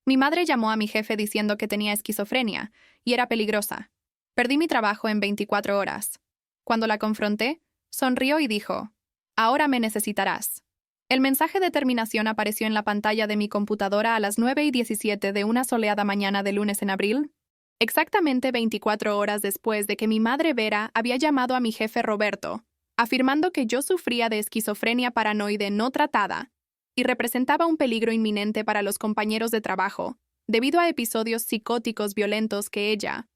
Mi madre llamó a mi jefe diciendo que tenía esquizofrenia y era peligrosa. Perdí mi trabajo en 24 horas. Cuando la confronté, sonrió y dijo, «Ahora me necesitarás». El mensaje de terminación apareció en la pantalla de mi computadora a las 9:17 de una soleada mañana de lunes en abril, exactamente 24 horas después de que mi madre Vera había llamado a mi jefe Roberto, afirmando que yo sufría de esquizofrenia paranoide no tratada y representaba un peligro inminente para los compañeros de trabajo, debido a episodios psicóticos violentos que ella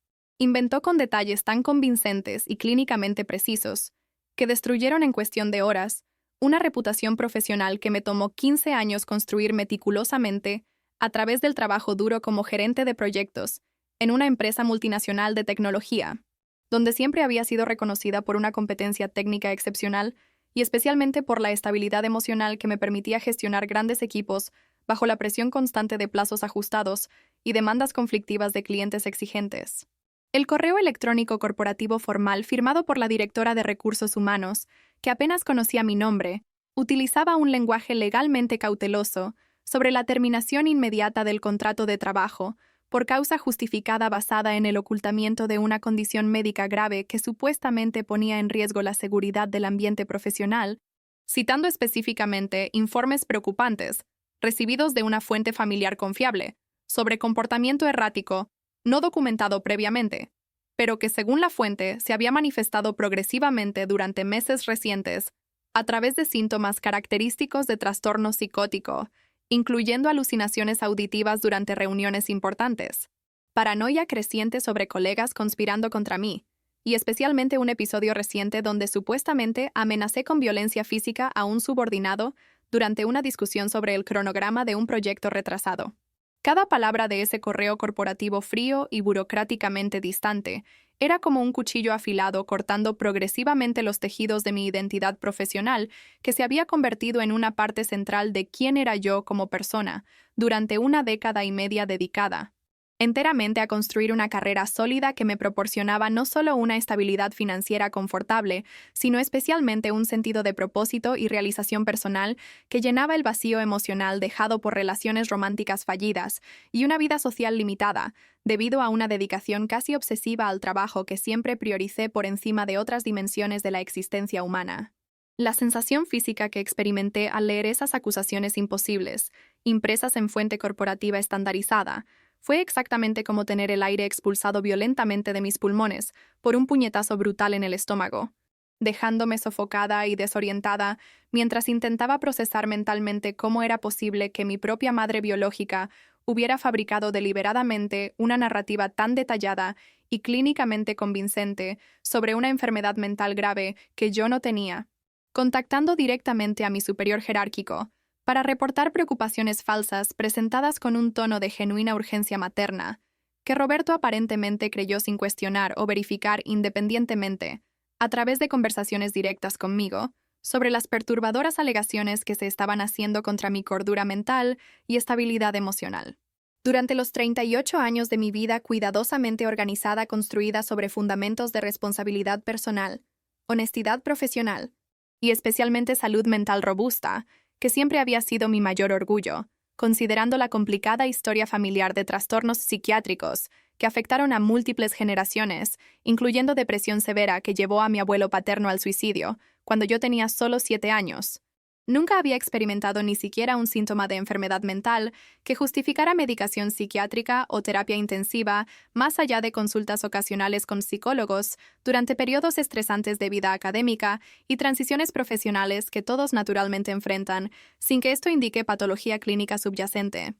inventó con detalles tan convincentes y clínicamente precisos, que destruyeron en cuestión de horas una reputación profesional que me tomó 15 años construir meticulosamente a través del trabajo duro como gerente de proyectos en una empresa multinacional de tecnología, donde siempre había sido reconocida por una competencia técnica excepcional y especialmente por la estabilidad emocional que me permitía gestionar grandes equipos bajo la presión constante de plazos ajustados y demandas conflictivas de clientes exigentes. El correo electrónico corporativo formal firmado por la directora de Recursos Humanos, que apenas conocía mi nombre, utilizaba un lenguaje legalmente cauteloso sobre la terminación inmediata del contrato de trabajo por causa justificada basada en el ocultamiento de una condición médica grave que supuestamente ponía en riesgo la seguridad del ambiente profesional, citando específicamente informes preocupantes, recibidos de una fuente familiar confiable, sobre comportamiento errático, no documentado previamente, pero que según la fuente se había manifestado progresivamente durante meses recientes a través de síntomas característicos de trastorno psicótico, incluyendo alucinaciones auditivas durante reuniones importantes, paranoia creciente sobre colegas conspirando contra mí, y especialmente un episodio reciente donde supuestamente amenacé con violencia física a un subordinado durante una discusión sobre el cronograma de un proyecto retrasado. Cada palabra de ese correo corporativo frío y burocráticamente distante era como un cuchillo afilado cortando progresivamente los tejidos de mi identidad profesional, que se había convertido en una parte central de quién era yo como persona durante una década y media dedicada enteramente a construir una carrera sólida que me proporcionaba no solo una estabilidad financiera confortable, sino especialmente un sentido de propósito y realización personal que llenaba el vacío emocional dejado por relaciones románticas fallidas y una vida social limitada, debido a una dedicación casi obsesiva al trabajo que siempre prioricé por encima de otras dimensiones de la existencia humana. La sensación física que experimenté al leer esas acusaciones imposibles, impresas en fuente corporativa estandarizada, fue exactamente como tener el aire expulsado violentamente de mis pulmones por un puñetazo brutal en el estómago, dejándome sofocada y desorientada mientras intentaba procesar mentalmente cómo era posible que mi propia madre biológica hubiera fabricado deliberadamente una narrativa tan detallada y clínicamente convincente sobre una enfermedad mental grave que yo no tenía, contactando directamente a mi superior jerárquico para reportar preocupaciones falsas presentadas con un tono de genuina urgencia materna, que Roberto aparentemente creyó sin cuestionar o verificar independientemente, a través de conversaciones directas conmigo, sobre las perturbadoras alegaciones que se estaban haciendo contra mi cordura mental y estabilidad emocional. Durante los 38 años de mi vida cuidadosamente organizada construida sobre fundamentos de responsabilidad personal, honestidad profesional y especialmente salud mental robusta, que siempre había sido mi mayor orgullo, considerando la complicada historia familiar de trastornos psiquiátricos que afectaron a múltiples generaciones, incluyendo depresión severa que llevó a mi abuelo paterno al suicidio, cuando yo tenía solo 7 años. Nunca había experimentado ni siquiera un síntoma de enfermedad mental que justificara medicación psiquiátrica o terapia intensiva, más allá de consultas ocasionales con psicólogos, durante periodos estresantes de vida académica y transiciones profesionales que todos naturalmente enfrentan, sin que esto indique patología clínica subyacente.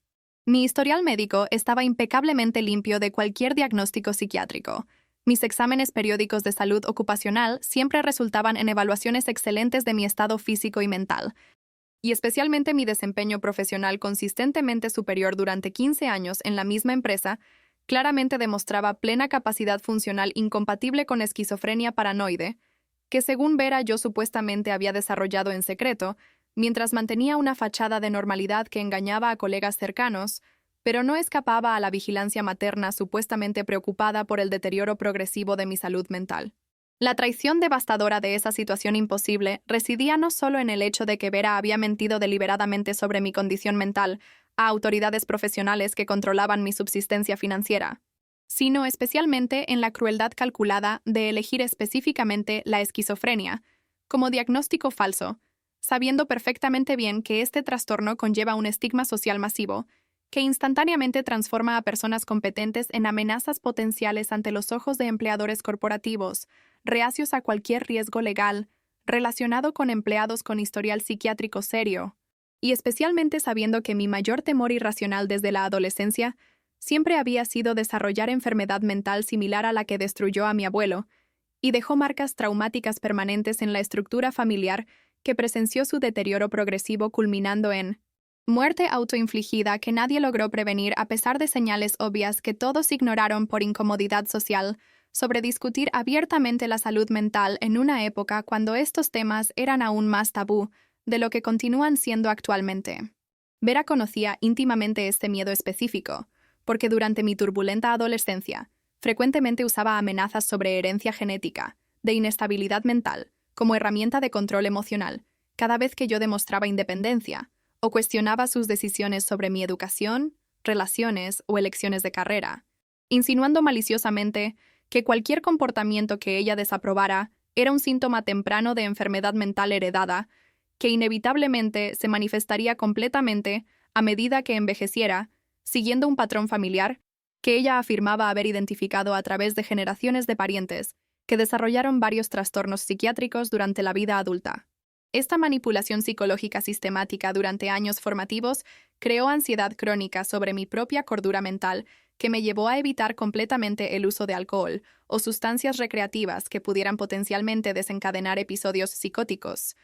Mi historial médico estaba impecablemente limpio de cualquier diagnóstico psiquiátrico. Mis exámenes periódicos de salud ocupacional siempre resultaban en evaluaciones excelentes de mi estado físico y mental, y especialmente mi desempeño profesional consistentemente superior durante 15 años en la misma empresa, claramente demostraba plena capacidad funcional incompatible con esquizofrenia paranoide, que según Vera yo supuestamente había desarrollado en secreto, mientras mantenía una fachada de normalidad que engañaba a colegas cercanos, pero no escapaba a la vigilancia materna supuestamente preocupada por el deterioro progresivo de mi salud mental. La traición devastadora de esa situación imposible residía no solo en el hecho de que Vera había mentido deliberadamente sobre mi condición mental, a autoridades profesionales que controlaban mi subsistencia financiera, sino especialmente en la crueldad calculada de elegir específicamente la esquizofrenia como diagnóstico falso, sabiendo perfectamente bien que este trastorno conlleva un estigma social masivo que instantáneamente transforma a personas competentes en amenazas potenciales ante los ojos de empleadores corporativos, reacios a cualquier riesgo legal relacionado con empleados con historial psiquiátrico serio, y especialmente sabiendo que mi mayor temor irracional desde la adolescencia siempre había sido desarrollar enfermedad mental similar a la que destruyó a mi abuelo y dejó marcas traumáticas permanentes en la estructura familiar que presenció su deterioro progresivo culminando en muerte autoinfligida que nadie logró prevenir a pesar de señales obvias que todos ignoraron por incomodidad social sobre discutir abiertamente la salud mental en una época cuando estos temas eran aún más tabú de lo que continúan siendo actualmente. Vera conocía íntimamente este miedo específico, porque durante mi turbulenta adolescencia, frecuentemente usaba amenazas sobre herencia genética, de inestabilidad mental, como herramienta de control emocional, cada vez que yo demostraba independencia, o cuestionaba sus decisiones sobre mi educación, relaciones o elecciones de carrera, insinuando maliciosamente que cualquier comportamiento que ella desaprobara era un síntoma temprano de enfermedad mental heredada, que inevitablemente se manifestaría completamente a medida que envejeciera, siguiendo un patrón familiar que ella afirmaba haber identificado a través de generaciones de parientes que desarrollaron varios trastornos psiquiátricos durante la vida adulta. Esta manipulación psicológica sistemática durante años formativos creó ansiedad crónica sobre mi propia cordura mental que me llevó a evitar completamente el uso de alcohol o sustancias recreativas que pudieran potencialmente desencadenar episodios psicóticos,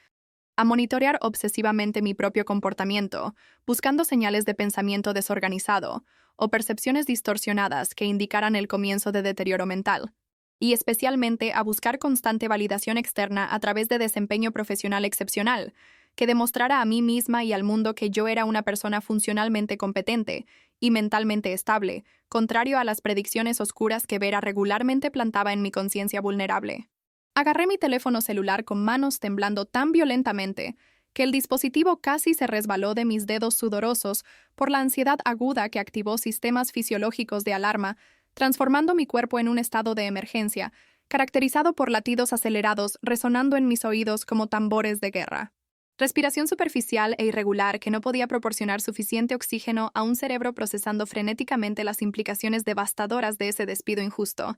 a monitorear obsesivamente mi propio comportamiento, buscando señales de pensamiento desorganizado o percepciones distorsionadas que indicaran el comienzo de deterioro mental, y especialmente a buscar constante validación externa a través de desempeño profesional excepcional, que demostrara a mí misma y al mundo que yo era una persona funcionalmente competente y mentalmente estable, contrario a las predicciones oscuras que Vera regularmente plantaba en mi conciencia vulnerable. Agarré mi teléfono celular con manos temblando tan violentamente que el dispositivo casi se resbaló de mis dedos sudorosos por la ansiedad aguda que activó sistemas fisiológicos de alarma, transformando mi cuerpo en un estado de emergencia, caracterizado por latidos acelerados resonando en mis oídos como tambores de guerra. Respiración superficial e irregular que no podía proporcionar suficiente oxígeno a un cerebro procesando frenéticamente las implicaciones devastadoras de ese despido injusto,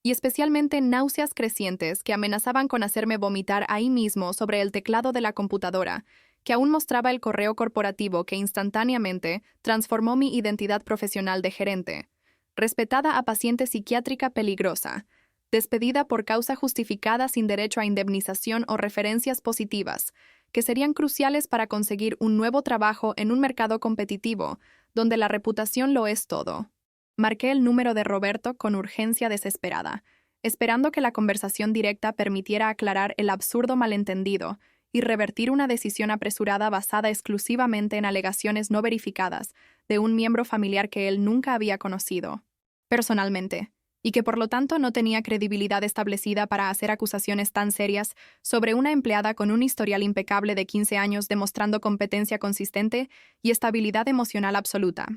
y especialmente náuseas crecientes que amenazaban con hacerme vomitar ahí mismo sobre el teclado de la computadora, que aún mostraba el correo corporativo que instantáneamente transformó mi identidad profesional de gerente, respetada a paciente psiquiátrica peligrosa, despedida por causa justificada sin derecho a indemnización o referencias positivas, que serían cruciales para conseguir un nuevo trabajo en un mercado competitivo, donde la reputación lo es todo. Marqué el número de Roberto con urgencia desesperada, esperando que la conversación directa permitiera aclarar el absurdo malentendido y revertir una decisión apresurada basada exclusivamente en alegaciones no verificadas de un miembro familiar que él nunca había conocido personalmente, y que por lo tanto no tenía credibilidad establecida para hacer acusaciones tan serias sobre una empleada con un historial impecable de 15 años demostrando competencia consistente y estabilidad emocional absoluta.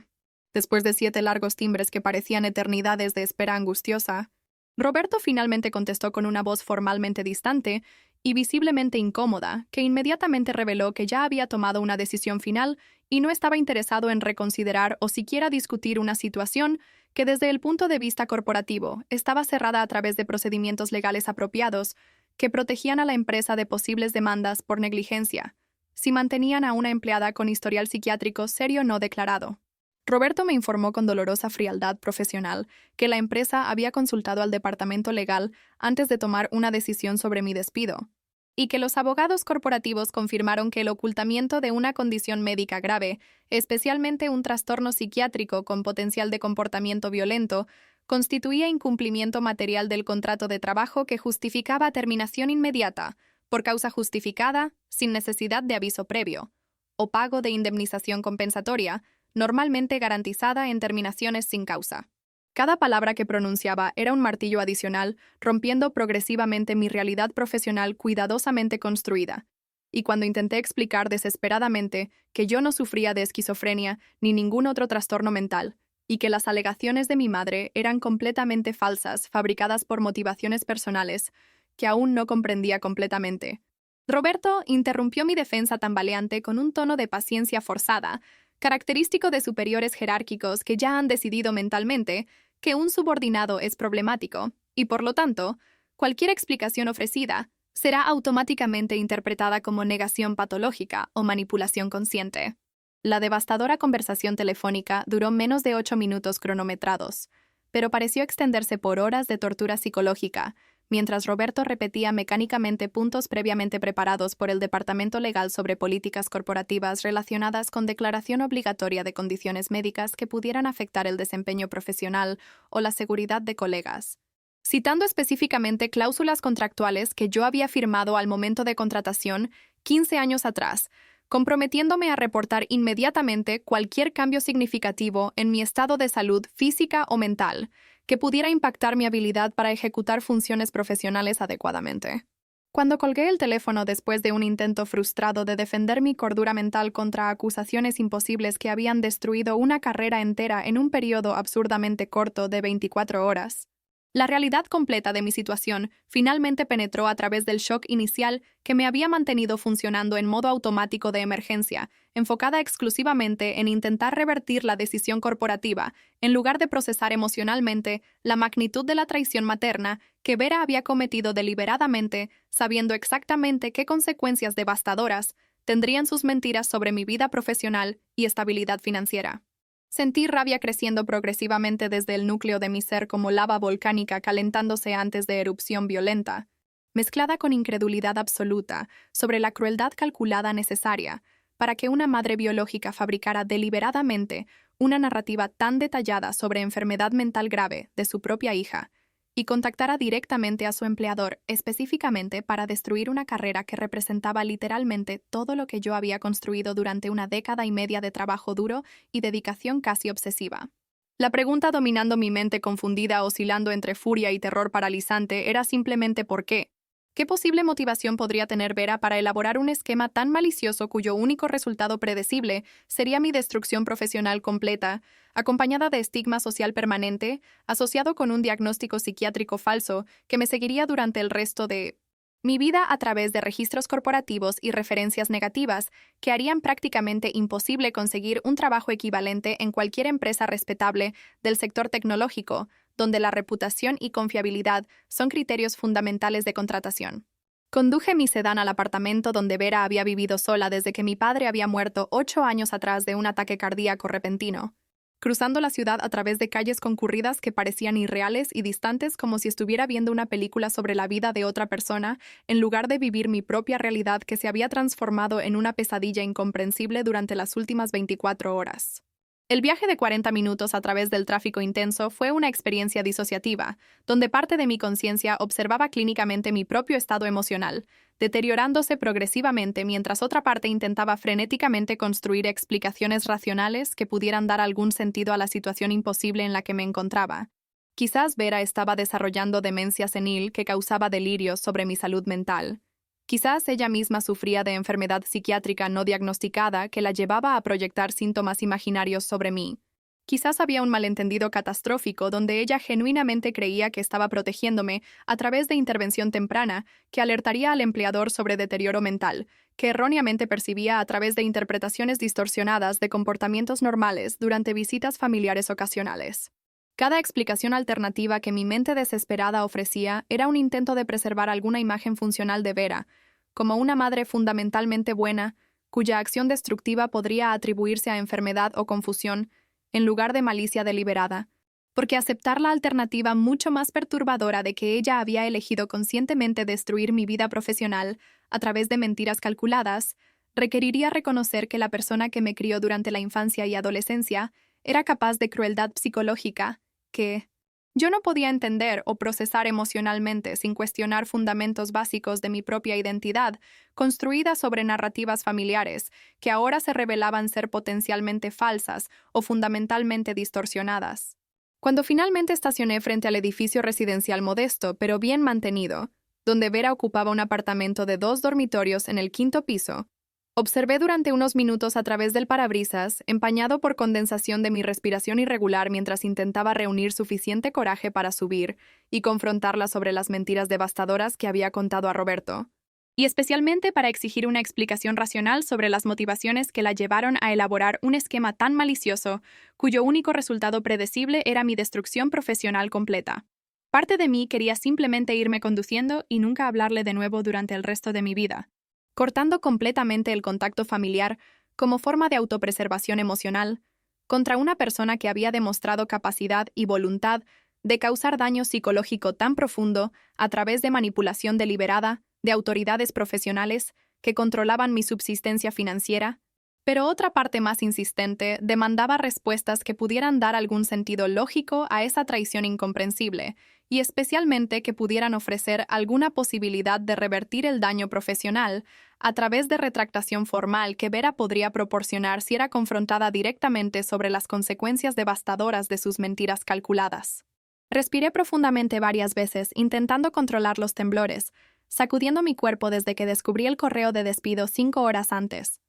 Después de 7 largos timbres que parecían eternidades de espera angustiosa, Roberto finalmente contestó con una voz formalmente distante y visiblemente incómoda, que inmediatamente reveló que ya había tomado una decisión final y no estaba interesado en reconsiderar o siquiera discutir una situación que desde el punto de vista corporativo estaba cerrada a través de procedimientos legales apropiados que protegían a la empresa de posibles demandas por negligencia, si mantenían a una empleada con historial psiquiátrico serio no declarado. Roberto me informó con dolorosa frialdad profesional que la empresa había consultado al departamento legal antes de tomar una decisión sobre mi despido, y que los abogados corporativos confirmaron que el ocultamiento de una condición médica grave, especialmente un trastorno psiquiátrico con potencial de comportamiento violento, constituía incumplimiento material del contrato de trabajo que justificaba terminación inmediata, por causa justificada, sin necesidad de aviso previo, o pago de indemnización compensatoria, normalmente garantizada en terminaciones sin causa. Cada palabra que pronunciaba era un martillo adicional, rompiendo progresivamente mi realidad profesional cuidadosamente construida, Y cuando intenté explicar desesperadamente que yo no sufría de esquizofrenia ni ningún otro trastorno mental, y que las alegaciones de mi madre eran completamente falsas, fabricadas por motivaciones personales, que aún no comprendía completamente, Roberto interrumpió mi defensa tambaleante con un tono de paciencia forzada, característico de superiores jerárquicos que ya han decidido mentalmente que un subordinado es problemático, y por lo tanto, cualquier explicación ofrecida será automáticamente interpretada como negación patológica o manipulación consciente. La devastadora conversación telefónica duró menos de 8 minutos cronometrados, pero pareció extenderse por horas de tortura psicológica, mientras Roberto repetía mecánicamente puntos previamente preparados por el Departamento Legal sobre políticas corporativas relacionadas con declaración obligatoria de condiciones médicas que pudieran afectar el desempeño profesional o la seguridad de colegas, citando específicamente cláusulas contractuales que yo había firmado al momento de contratación 15 años atrás, comprometiéndome a reportar inmediatamente cualquier cambio significativo en mi estado de salud física o mental que pudiera impactar mi habilidad para ejecutar funciones profesionales adecuadamente. Cuando colgué el teléfono después de un intento frustrado de defender mi cordura mental contra acusaciones imposibles que habían destruido una carrera entera en un periodo absurdamente corto de 24 horas, la realidad completa de mi situación finalmente penetró a través del shock inicial que me había mantenido funcionando en modo automático de emergencia, enfocada exclusivamente en intentar revertir la decisión corporativa, en lugar de procesar emocionalmente la magnitud de la traición materna que Vera había cometido deliberadamente, sabiendo exactamente qué consecuencias devastadoras tendrían sus mentiras sobre mi vida profesional y estabilidad financiera. Sentí rabia creciendo progresivamente desde el núcleo de mi ser como lava volcánica calentándose antes de erupción violenta, mezclada con incredulidad absoluta sobre la crueldad calculada necesaria para que una madre biológica fabricara deliberadamente una narrativa tan detallada sobre enfermedad mental grave de su propia hija y contactara directamente a su empleador específicamente para destruir una carrera que representaba literalmente todo lo que yo había construido durante una década y media de trabajo duro y dedicación casi obsesiva. La pregunta dominando mi mente confundida, oscilando entre furia y terror paralizante, era simplemente ¿por qué? ¿Qué posible motivación podría tener Vera para elaborar un esquema tan malicioso cuyo único resultado predecible sería mi destrucción profesional completa, acompañada de estigma social permanente, asociado con un diagnóstico psiquiátrico falso que me seguiría durante el resto de mi vida a través de registros corporativos y referencias negativas que harían prácticamente imposible conseguir un trabajo equivalente en cualquier empresa respetable del sector tecnológico, donde la reputación y confiabilidad son criterios fundamentales de contratación? Conduje mi sedán al apartamento donde Vera había vivido sola desde que mi padre había muerto 8 años atrás de un ataque cardíaco repentino, cruzando la ciudad a través de calles concurridas que parecían irreales y distantes como si estuviera viendo una película sobre la vida de otra persona, en lugar de vivir mi propia realidad que se había transformado en una pesadilla incomprensible durante las últimas 24 horas. El viaje de 40 minutos a través del tráfico intenso fue una experiencia disociativa, donde parte de mi conciencia observaba clínicamente mi propio estado emocional, deteriorándose progresivamente mientras otra parte intentaba frenéticamente construir explicaciones racionales que pudieran dar algún sentido a la situación imposible en la que me encontraba. Quizás Vera estaba desarrollando demencia senil que causaba delirios sobre mi salud mental. Quizás ella misma sufría de enfermedad psiquiátrica no diagnosticada que la llevaba a proyectar síntomas imaginarios sobre mí. Quizás había un malentendido catastrófico donde ella genuinamente creía que estaba protegiéndome a través de intervención temprana que alertaría al empleador sobre deterioro mental, que erróneamente percibía a través de interpretaciones distorsionadas de comportamientos normales durante visitas familiares ocasionales. Cada explicación alternativa que mi mente desesperada ofrecía era un intento de preservar alguna imagen funcional de Vera, como una madre fundamentalmente buena, cuya acción destructiva podría atribuirse a enfermedad o confusión, en lugar de malicia deliberada, porque aceptar la alternativa mucho más perturbadora de que ella había elegido conscientemente destruir mi vida profesional a través de mentiras calculadas, requeriría reconocer que la persona que me crió durante la infancia y adolescencia era capaz de crueldad psicológica que yo no podía entender o procesar emocionalmente sin cuestionar fundamentos básicos de mi propia identidad, construida sobre narrativas familiares que ahora se revelaban ser potencialmente falsas o fundamentalmente distorsionadas. Cuando finalmente estacioné frente al edificio residencial modesto, pero bien mantenido, donde Vera ocupaba un apartamento de 2 dormitorios en el 5º piso. Observé durante unos minutos a través del parabrisas, empañado por condensación de mi respiración irregular mientras intentaba reunir suficiente coraje para subir y confrontarla sobre las mentiras devastadoras que había contado a Roberto, y especialmente para exigir una explicación racional sobre las motivaciones que la llevaron a elaborar un esquema tan malicioso, cuyo único resultado predecible era mi destrucción profesional completa. Parte de mí quería simplemente irme conduciendo y nunca hablarle de nuevo durante el resto de mi vida, cortando completamente el contacto familiar como forma de autopreservación emocional contra una persona que había demostrado capacidad y voluntad de causar daño psicológico tan profundo a través de manipulación deliberada de autoridades profesionales que controlaban mi subsistencia financiera. Pero otra parte más insistente demandaba respuestas que pudieran dar algún sentido lógico a esa traición incomprensible, y especialmente que pudieran ofrecer alguna posibilidad de revertir el daño profesional a través de retractación formal que Vera podría proporcionar si era confrontada directamente sobre las consecuencias devastadoras de sus mentiras calculadas. Respiré profundamente varias veces, intentando controlar los temblores, sacudiendo mi cuerpo desde que descubrí el correo de despido 5 horas antes.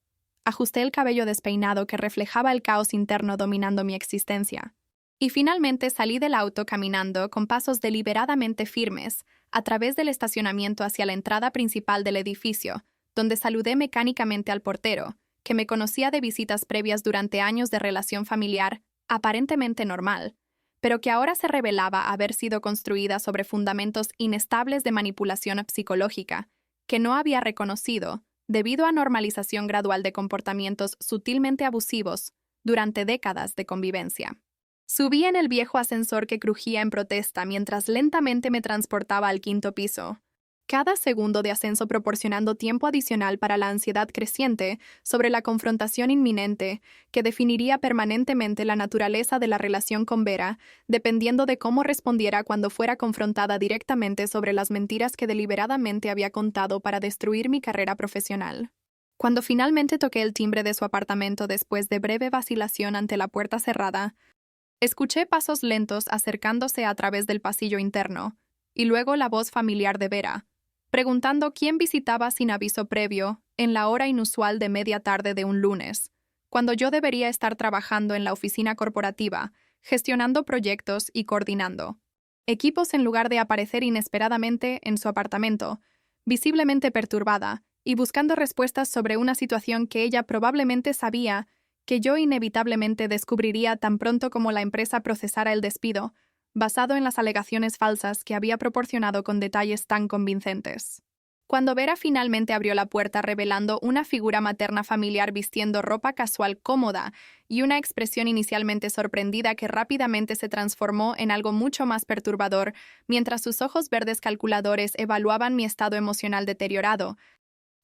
Ajusté el cabello despeinado que reflejaba el caos interno dominando mi existencia. Y finalmente salí del auto caminando con pasos deliberadamente firmes a través del estacionamiento hacia la entrada principal del edificio, donde saludé mecánicamente al portero, que me conocía de visitas previas durante años de relación familiar aparentemente normal, pero que ahora se revelaba haber sido construida sobre fundamentos inestables de manipulación psicológica, que no había reconocido debido a normalización gradual de comportamientos sutilmente abusivos durante décadas de convivencia. Subí en el viejo ascensor que crujía en protesta mientras lentamente me transportaba al 5º piso, cada segundo de ascenso proporcionando tiempo adicional para la ansiedad creciente sobre la confrontación inminente que definiría permanentemente la naturaleza de la relación con Vera, dependiendo de cómo respondiera cuando fuera confrontada directamente sobre las mentiras que deliberadamente había contado para destruir mi carrera profesional. Cuando finalmente toqué el timbre de su apartamento después de breve vacilación ante la puerta cerrada, escuché pasos lentos acercándose a través del pasillo interno, y luego la voz familiar de Vera, preguntando quién visitaba sin aviso previo en la hora inusual de media tarde de un lunes, cuando yo debería estar trabajando en la oficina corporativa, gestionando proyectos y coordinando equipos en lugar de aparecer inesperadamente en su apartamento, visiblemente perturbada y buscando respuestas sobre una situación que ella probablemente sabía que yo inevitablemente descubriría tan pronto como la empresa procesara el despido, basado en las alegaciones falsas que había proporcionado con detalles tan convincentes. Cuando Vera finalmente abrió la puerta revelando una figura materna familiar vistiendo ropa casual cómoda y una expresión inicialmente sorprendida que rápidamente se transformó en algo mucho más perturbador mientras sus ojos verdes calculadores evaluaban mi estado emocional deteriorado,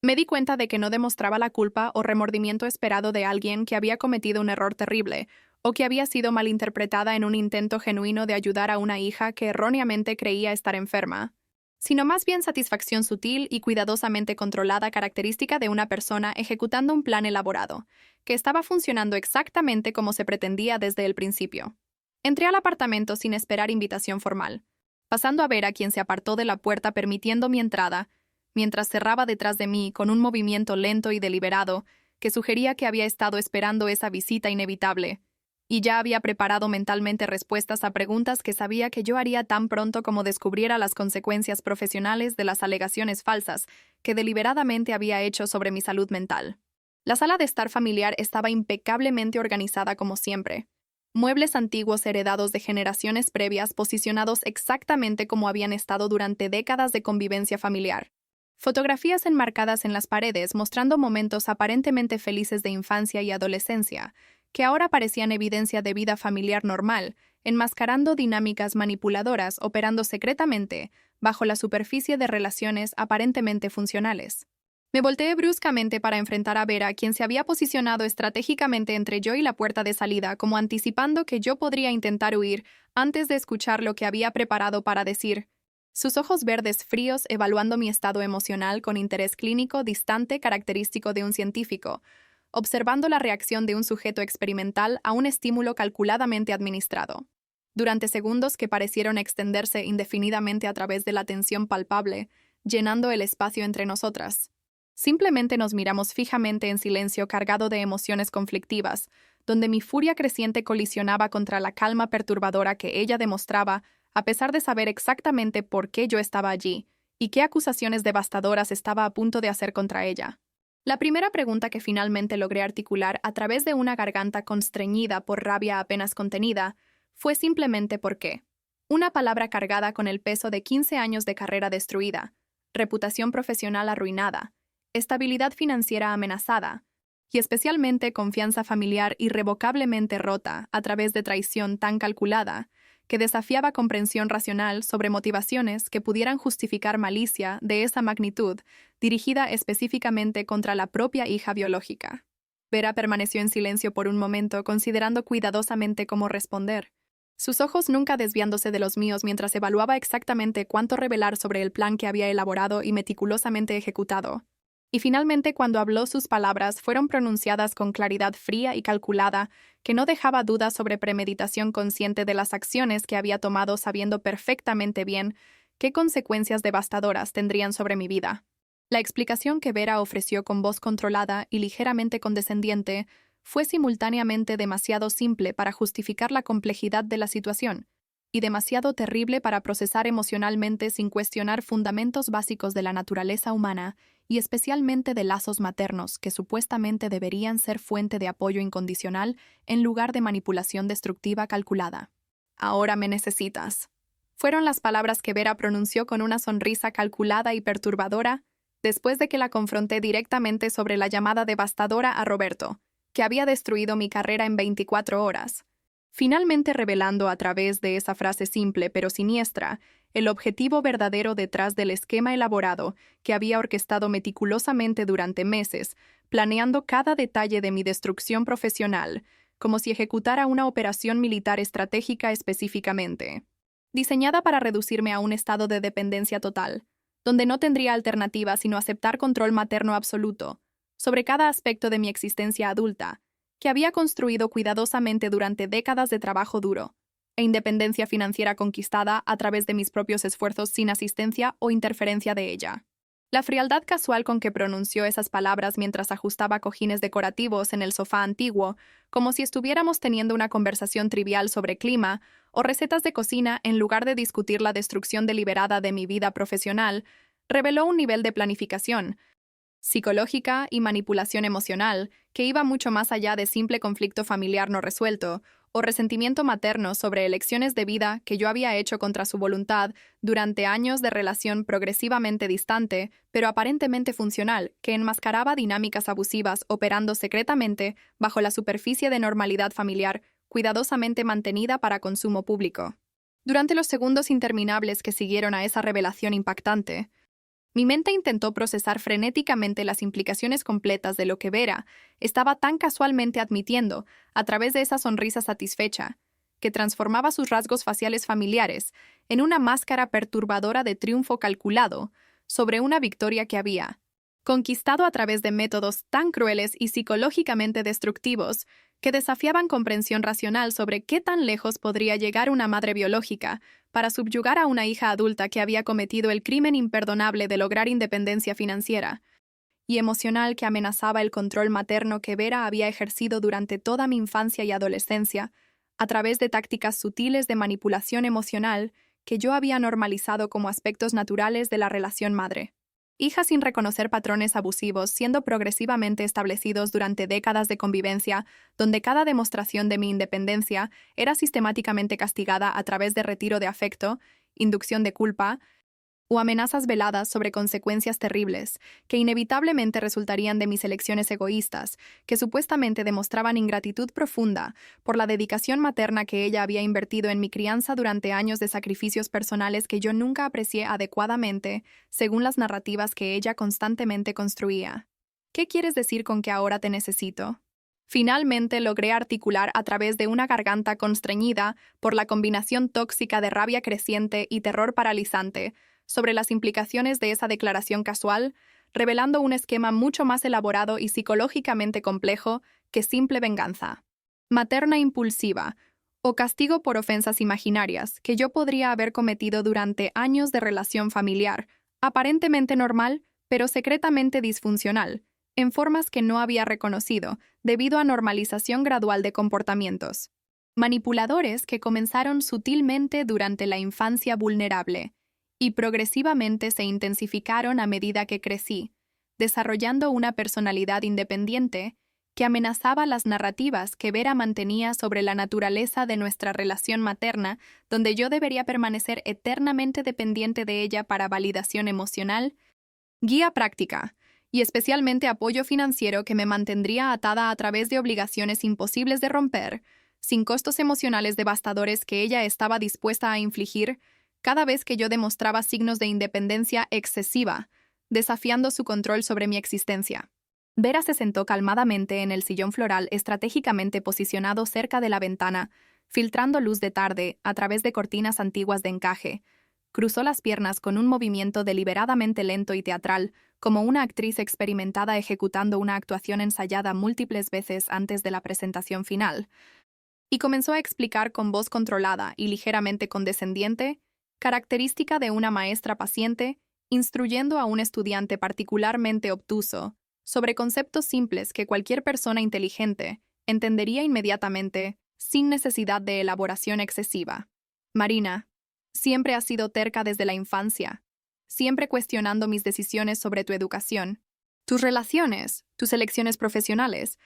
me di cuenta de que no demostraba la culpa o remordimiento esperado de alguien que había cometido un error terrible o que había sido malinterpretada en un intento genuino de ayudar a una hija que erróneamente creía estar enferma, sino más bien satisfacción sutil y cuidadosamente controlada característica de una persona ejecutando un plan elaborado, que estaba funcionando exactamente como se pretendía desde el principio. Entré al apartamento sin esperar invitación formal, pasando a ver a quien se apartó de la puerta permitiendo mi entrada, mientras cerraba detrás de mí con un movimiento lento y deliberado que sugería que había estado esperando esa visita inevitable, y ya había preparado mentalmente respuestas a preguntas que sabía que yo haría tan pronto como descubriera las consecuencias profesionales de las alegaciones falsas que deliberadamente había hecho sobre mi salud mental. La sala de estar familiar estaba impecablemente organizada como siempre. Muebles antiguos heredados de generaciones previas posicionados exactamente como habían estado durante décadas de convivencia familiar. Fotografías enmarcadas en las paredes mostrando momentos aparentemente felices de infancia y adolescencia, que ahora parecían evidencia de vida familiar normal, enmascarando dinámicas manipuladoras operando secretamente bajo la superficie de relaciones aparentemente funcionales. Me volteé bruscamente para enfrentar a Vera, quien se había posicionado estratégicamente entre yo y la puerta de salida, como anticipando que yo podría intentar huir antes de escuchar lo que había preparado para decir. Sus ojos verdes fríos evaluando mi estado emocional con interés clínico distante característico de un científico, observando la reacción de un sujeto experimental a un estímulo calculadamente administrado. Durante segundos que parecieron extenderse indefinidamente a través de la tensión palpable, llenando el espacio entre nosotras. Simplemente nos miramos fijamente en silencio cargado de emociones conflictivas, donde mi furia creciente colisionaba contra la calma perturbadora que ella demostraba, a pesar de saber exactamente por qué yo estaba allí y qué acusaciones devastadoras estaba a punto de hacer contra ella. La primera pregunta que finalmente logré articular a través de una garganta constreñida por rabia apenas contenida fue simplemente ¿por qué? Una palabra cargada con el peso de 15 años de carrera destruida, reputación profesional arruinada, estabilidad financiera amenazada, y especialmente confianza familiar irrevocablemente rota a través de traición tan calculada que desafiaba comprensión racional sobre motivaciones que pudieran justificar malicia de esa magnitud dirigida específicamente contra la propia hija biológica. Vera permaneció en silencio por un momento, considerando cuidadosamente cómo responder, sus ojos nunca desviándose de los míos mientras evaluaba exactamente cuánto revelar sobre el plan que había elaborado y meticulosamente ejecutado. Y finalmente, cuando habló, sus palabras fueron pronunciadas con claridad fría y calculada, que no dejaba dudas sobre premeditación consciente de las acciones que había tomado, sabiendo perfectamente bien qué consecuencias devastadoras tendrían sobre mi vida. La explicación que Vera ofreció con voz controlada y ligeramente condescendiente fue simultáneamente demasiado simple para justificar la complejidad de la situación y demasiado terrible para procesar emocionalmente sin cuestionar fundamentos básicos de la naturaleza humana y especialmente de lazos maternos que supuestamente deberían ser fuente de apoyo incondicional en lugar de manipulación destructiva calculada. «Ahora me necesitas», fueron las palabras que Vera pronunció con una sonrisa calculada y perturbadora después de que la confronté directamente sobre la llamada devastadora a Roberto, que había destruido mi carrera en 24 horas, finalmente revelando a través de esa frase simple pero siniestra el objetivo verdadero detrás del esquema elaborado que había orquestado meticulosamente durante meses, planeando cada detalle de mi destrucción profesional, como si ejecutara una operación militar estratégica específicamente, diseñada para reducirme a un estado de dependencia total, donde no tendría alternativa sino aceptar control materno absoluto sobre cada aspecto de mi existencia adulta, que había construido cuidadosamente durante décadas de trabajo duro, e independencia financiera conquistada a través de mis propios esfuerzos sin asistencia o interferencia de ella. La frialdad casual con que pronunció esas palabras mientras ajustaba cojines decorativos en el sofá antiguo, como si estuviéramos teniendo una conversación trivial sobre clima o recetas de cocina en lugar de discutir la destrucción deliberada de mi vida profesional, reveló un nivel de planificación psicológica y manipulación emocional que iba mucho más allá de simple conflicto familiar no resuelto o resentimiento materno sobre elecciones de vida que yo había hecho contra su voluntad durante años de relación progresivamente distante, pero aparentemente funcional, que enmascaraba dinámicas abusivas operando secretamente bajo la superficie de normalidad familiar cuidadosamente mantenida para consumo público. Durante los segundos interminables que siguieron a esa revelación impactante, mi mente intentó procesar frenéticamente las implicaciones completas de lo que Vera estaba tan casualmente admitiendo a través de esa sonrisa satisfecha, que transformaba sus rasgos faciales familiares en una máscara perturbadora de triunfo calculado sobre una victoria que había conquistado a través de métodos tan crueles y psicológicamente destructivos que desafiaban comprensión racional sobre qué tan lejos podría llegar una madre biológica para subyugar a una hija adulta que había cometido el crimen imperdonable de lograr independencia financiera y emocional que amenazaba el control materno que Vera había ejercido durante toda mi infancia y adolescencia, a través de tácticas sutiles de manipulación emocional que yo había normalizado como aspectos naturales de la relación madre. Hija sin reconocer patrones abusivos siendo progresivamente establecidos durante décadas de convivencia, donde cada demostración de mi independencia era sistemáticamente castigada a través de retiro de afecto, inducción de culpa o amenazas veladas sobre consecuencias terribles que inevitablemente resultarían de mis elecciones egoístas, que supuestamente demostraban ingratitud profunda por la dedicación materna que ella había invertido en mi crianza durante años de sacrificios personales que yo nunca aprecié adecuadamente, según las narrativas que ella constantemente construía. ¿Qué quieres decir con que ahora te necesito? Finalmente logré articular a través de una garganta constreñida por la combinación tóxica de rabia creciente y terror paralizante sobre las implicaciones de esa declaración casual, revelando un esquema mucho más elaborado y psicológicamente complejo que simple venganza materna impulsiva o castigo por ofensas imaginarias que yo podría haber cometido durante años de relación familiar, aparentemente normal, pero secretamente disfuncional, en formas que no había reconocido, debido a normalización gradual de comportamientos. Manipuladores que comenzaron sutilmente durante la infancia vulnerable y progresivamente se intensificaron a medida que crecí, desarrollando una personalidad independiente que amenazaba las narrativas que Vera mantenía sobre la naturaleza de nuestra relación materna, donde yo debería permanecer eternamente dependiente de ella para validación emocional, guía práctica, y especialmente apoyo financiero que me mantendría atada a través de obligaciones imposibles de romper, sin costos emocionales devastadores que ella estaba dispuesta a infligir cada vez que yo demostraba signos de independencia excesiva, desafiando su control sobre mi existencia. Vera se sentó calmadamente en el sillón floral estratégicamente posicionado cerca de la ventana, filtrando luz de tarde a través de cortinas antiguas de encaje. Cruzó las piernas con un movimiento deliberadamente lento y teatral, como una actriz experimentada ejecutando una actuación ensayada múltiples veces antes de la presentación final, y comenzó a explicar con voz controlada y ligeramente condescendiente, característica de una maestra paciente, instruyendo a un estudiante particularmente obtuso, sobre conceptos simples que cualquier persona inteligente entendería inmediatamente, sin necesidad de elaboración excesiva. Marina, siempre has sido terca desde la infancia, siempre cuestionando mis decisiones sobre tu educación, tus relaciones, tus elecciones profesionales,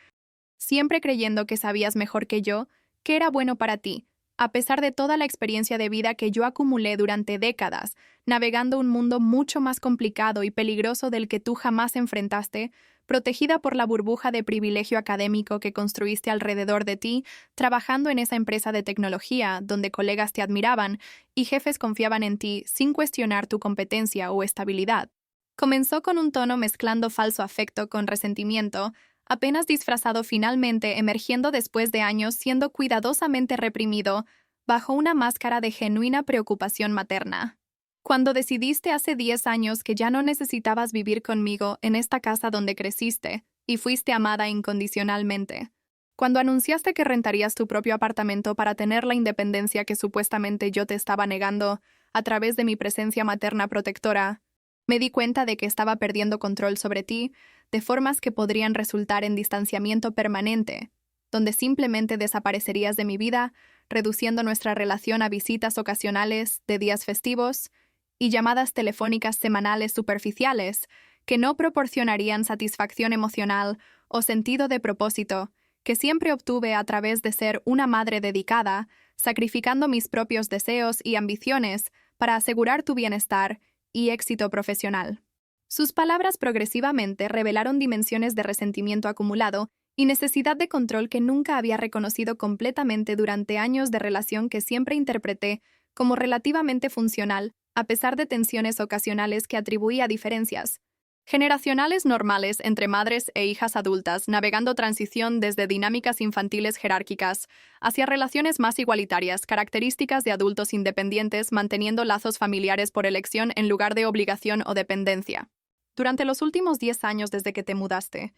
siempre creyendo que sabías mejor que yo qué era bueno para ti, a pesar de toda la experiencia de vida que yo acumulé durante décadas, navegando un mundo mucho más complicado y peligroso del que tú jamás enfrentaste, protegida por la burbuja de privilegio académico que construiste alrededor de ti, trabajando en esa empresa de tecnología donde colegas te admiraban y jefes confiaban en ti sin cuestionar tu competencia o estabilidad. Comenzó con un tono mezclando falso afecto con resentimiento, apenas disfrazado finalmente emergiendo después de años siendo cuidadosamente reprimido bajo una máscara de genuina preocupación materna. Cuando decidiste hace 10 años que ya no necesitabas vivir conmigo en esta casa donde creciste y fuiste amada incondicionalmente. Cuando anunciaste que rentarías tu propio apartamento para tener la independencia que supuestamente yo te estaba negando a través de mi presencia materna protectora, me di cuenta de que estaba perdiendo control sobre ti de formas que podrían resultar en distanciamiento permanente, donde simplemente desaparecerías de mi vida, reduciendo nuestra relación a visitas ocasionales de días festivos y llamadas telefónicas semanales superficiales que no proporcionarían satisfacción emocional o sentido de propósito que siempre obtuve a través de ser una madre dedicada, sacrificando mis propios deseos y ambiciones para asegurar tu bienestar y éxito profesional. Sus palabras progresivamente revelaron dimensiones de resentimiento acumulado y necesidad de control que nunca había reconocido completamente durante años de relación que siempre interpreté como relativamente funcional, a pesar de tensiones ocasionales que atribuía a diferencias generacionales normales entre madres e hijas adultas, navegando transición desde dinámicas infantiles jerárquicas hacia relaciones más igualitarias, características de adultos independientes manteniendo lazos familiares por elección en lugar de obligación o dependencia. Durante los últimos 10 años desde que te mudaste,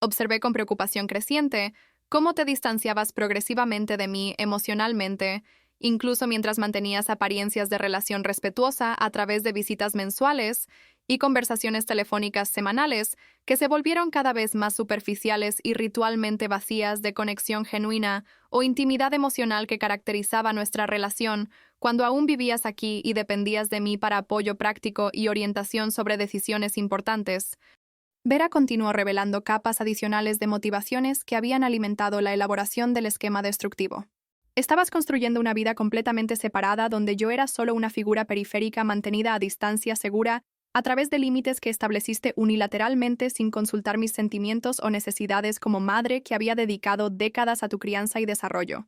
observé con preocupación creciente cómo te distanciabas progresivamente de mí emocionalmente, incluso mientras mantenías apariencias de relación respetuosa a través de visitas mensuales y conversaciones telefónicas semanales que se volvieron cada vez más superficiales y ritualmente vacías de conexión genuina o intimidad emocional que caracterizaba nuestra relación cuando aún vivías aquí y dependías de mí para apoyo práctico y orientación sobre decisiones importantes. Vera continuó revelando capas adicionales de motivaciones que habían alimentado la elaboración del esquema destructivo. Estabas construyendo una vida completamente separada donde yo era solo una figura periférica mantenida a distancia segura a través de límites que estableciste unilateralmente sin consultar mis sentimientos o necesidades como madre que había dedicado décadas a tu crianza y desarrollo.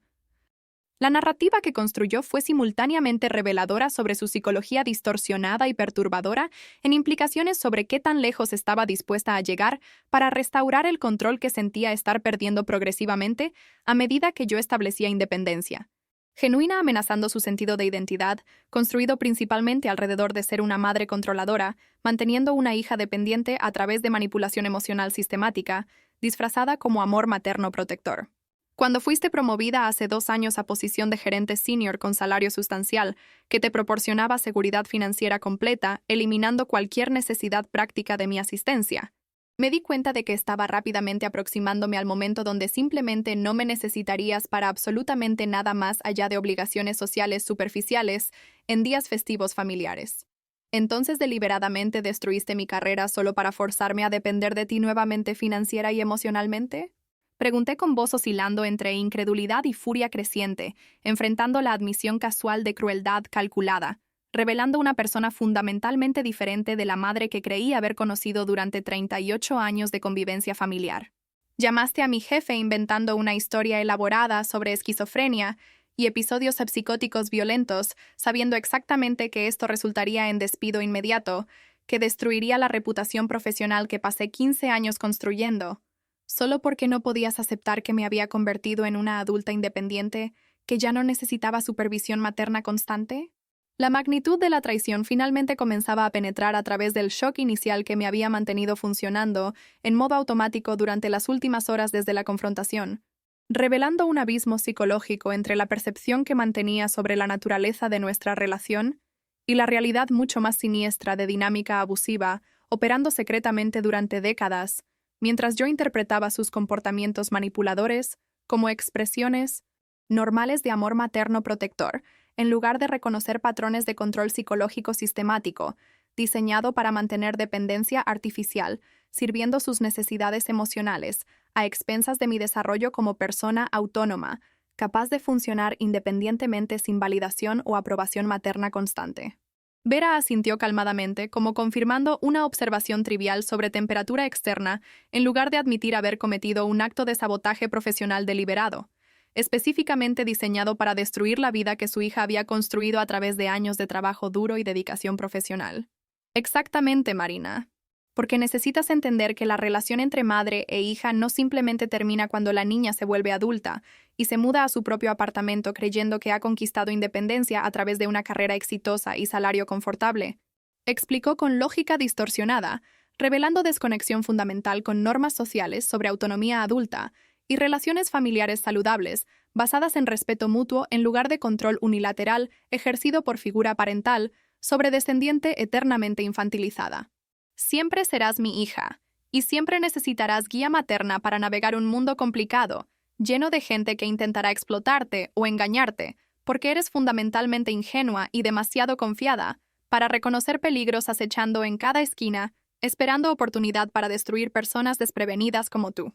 La narrativa que construyó fue simultáneamente reveladora sobre su psicología distorsionada y perturbadora en implicaciones sobre qué tan lejos estaba dispuesta a llegar para restaurar el control que sentía estar perdiendo progresivamente a medida que yo establecía independencia. Genuina amenazando su sentido de identidad, construido principalmente alrededor de ser una madre controladora, manteniendo una hija dependiente a través de manipulación emocional sistemática, disfrazada como amor materno protector. Cuando fuiste promovida hace 2 años a posición de gerente senior con salario sustancial, que te proporcionaba seguridad financiera completa, eliminando cualquier necesidad práctica de mi asistencia. Me di cuenta de que estaba rápidamente aproximándome al momento donde simplemente no me necesitarías para absolutamente nada más allá de obligaciones sociales superficiales en días festivos familiares. Entonces deliberadamente destruiste mi carrera solo para forzarme a depender de ti nuevamente financiera y emocionalmente. Pregunté con voz oscilando entre incredulidad y furia creciente, enfrentando la admisión casual de crueldad calculada, revelando una persona fundamentalmente diferente de la madre que creí haber conocido durante 38 años de convivencia familiar. Llamaste a mi jefe inventando una historia elaborada sobre esquizofrenia y episodios psicóticos violentos, sabiendo exactamente que esto resultaría en despido inmediato, que destruiría la reputación profesional que pasé 15 años construyendo, solo porque no podías aceptar que me había convertido en una adulta independiente que ya no necesitaba supervisión materna constante. La magnitud de la traición finalmente comenzaba a penetrar a través del shock inicial que me había mantenido funcionando en modo automático durante las últimas horas desde la confrontación, revelando un abismo psicológico entre la percepción que mantenía sobre la naturaleza de nuestra relación y la realidad mucho más siniestra de dinámica abusiva operando secretamente durante décadas, mientras yo interpretaba sus comportamientos manipuladores como expresiones normales de amor materno protector, en lugar de reconocer patrones de control psicológico sistemático, diseñado para mantener dependencia artificial, sirviendo sus necesidades emocionales, a expensas de mi desarrollo como persona autónoma, capaz de funcionar independientemente sin validación o aprobación materna constante. Vera asintió calmadamente, como confirmando una observación trivial sobre temperatura externa, en lugar de admitir haber cometido un acto de sabotaje profesional deliberado, específicamente diseñado para destruir la vida que su hija había construido a través de años de trabajo duro y dedicación profesional. Exactamente, Marina. Porque necesitas entender que la relación entre madre e hija no simplemente termina cuando la niña se vuelve adulta y se muda a su propio apartamento creyendo que ha conquistado independencia a través de una carrera exitosa y salario confortable. Explicó con lógica distorsionada, revelando desconexión fundamental con normas sociales sobre autonomía adulta y relaciones familiares saludables, basadas en respeto mutuo en lugar de control unilateral ejercido por figura parental sobre descendiente eternamente infantilizada. Siempre serás mi hija, y siempre necesitarás guía materna para navegar un mundo complicado, lleno de gente que intentará explotarte o engañarte, porque eres fundamentalmente ingenua y demasiado confiada para reconocer peligros acechando en cada esquina, esperando oportunidad para destruir personas desprevenidas como tú.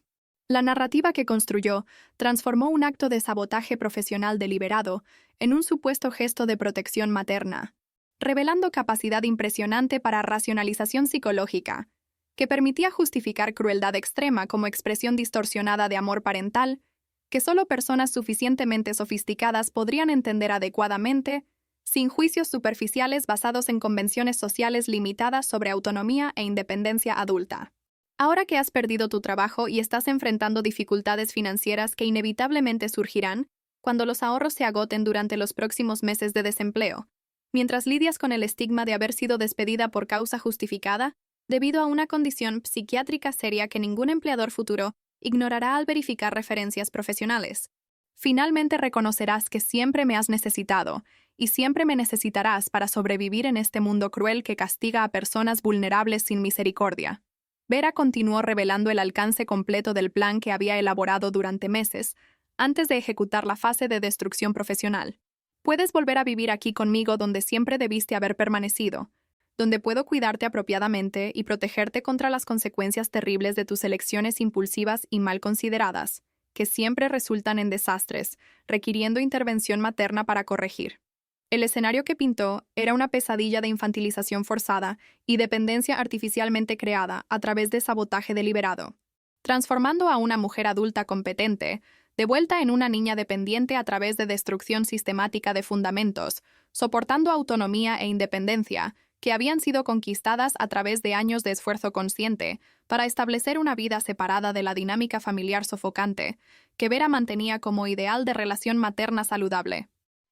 La narrativa que construyó transformó un acto de sabotaje profesional deliberado en un supuesto gesto de protección materna, revelando capacidad impresionante para racionalización psicológica, que permitía justificar crueldad extrema como expresión distorsionada de amor parental, que solo personas suficientemente sofisticadas podrían entender adecuadamente, sin juicios superficiales basados en convenciones sociales limitadas sobre autonomía e independencia adulta. Ahora que has perdido tu trabajo y estás enfrentando dificultades financieras que inevitablemente surgirán cuando los ahorros se agoten durante los próximos meses de desempleo, mientras lidias con el estigma de haber sido despedida por causa justificada, debido a una condición psiquiátrica seria que ningún empleador futuro ignorará al verificar referencias profesionales. Finalmente reconocerás que siempre me has necesitado, y siempre me necesitarás para sobrevivir en este mundo cruel que castiga a personas vulnerables sin misericordia. Vera continuó revelando el alcance completo del plan que había elaborado durante meses, antes de ejecutar la fase de destrucción profesional. Puedes volver a vivir aquí conmigo donde siempre debiste haber permanecido, donde puedo cuidarte apropiadamente y protegerte contra las consecuencias terribles de tus elecciones impulsivas y mal consideradas, que siempre resultan en desastres, requiriendo intervención materna para corregir. El escenario que pintó era una pesadilla de infantilización forzada y dependencia artificialmente creada a través de sabotaje deliberado, transformando a una mujer adulta competente de vuelta en una niña dependiente a través de destrucción sistemática de fundamentos, soportando autonomía e independencia que habían sido conquistadas a través de años de esfuerzo consciente para establecer una vida separada de la dinámica familiar sofocante que Vera mantenía como ideal de relación materna saludable.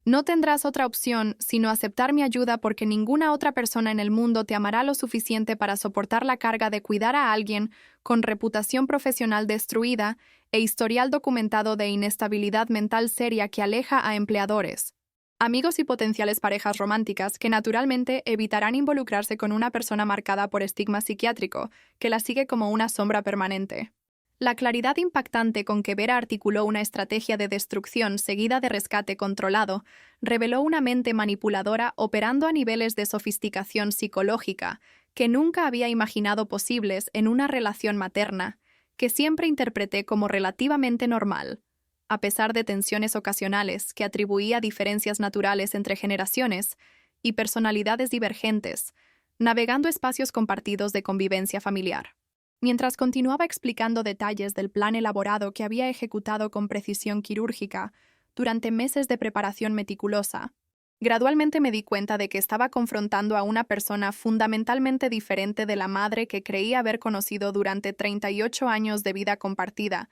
No tendrás otra opción sino aceptar mi ayuda porque ninguna otra persona en el mundo te amará lo suficiente para soportar la carga de cuidar a alguien con reputación profesional destruida e historial documentado de inestabilidad mental seria que aleja a empleadores, amigos y potenciales parejas románticas que naturalmente evitarán involucrarse con una persona marcada por estigma psiquiátrico que la sigue como una sombra permanente. La claridad impactante con que Vera articuló una estrategia de destrucción seguida de rescate controlado reveló una mente manipuladora operando a niveles de sofisticación psicológica que nunca había imaginado posibles en una relación materna, que siempre interpreté como relativamente normal, a pesar de tensiones ocasionales que atribuía a diferencias naturales entre generaciones y personalidades divergentes, navegando espacios compartidos de convivencia familiar. Mientras continuaba explicando detalles del plan elaborado que había ejecutado con precisión quirúrgica durante meses de preparación meticulosa, gradualmente me di cuenta de que estaba confrontando a una persona fundamentalmente diferente de la madre que creí haber conocido durante 38 años de vida compartida,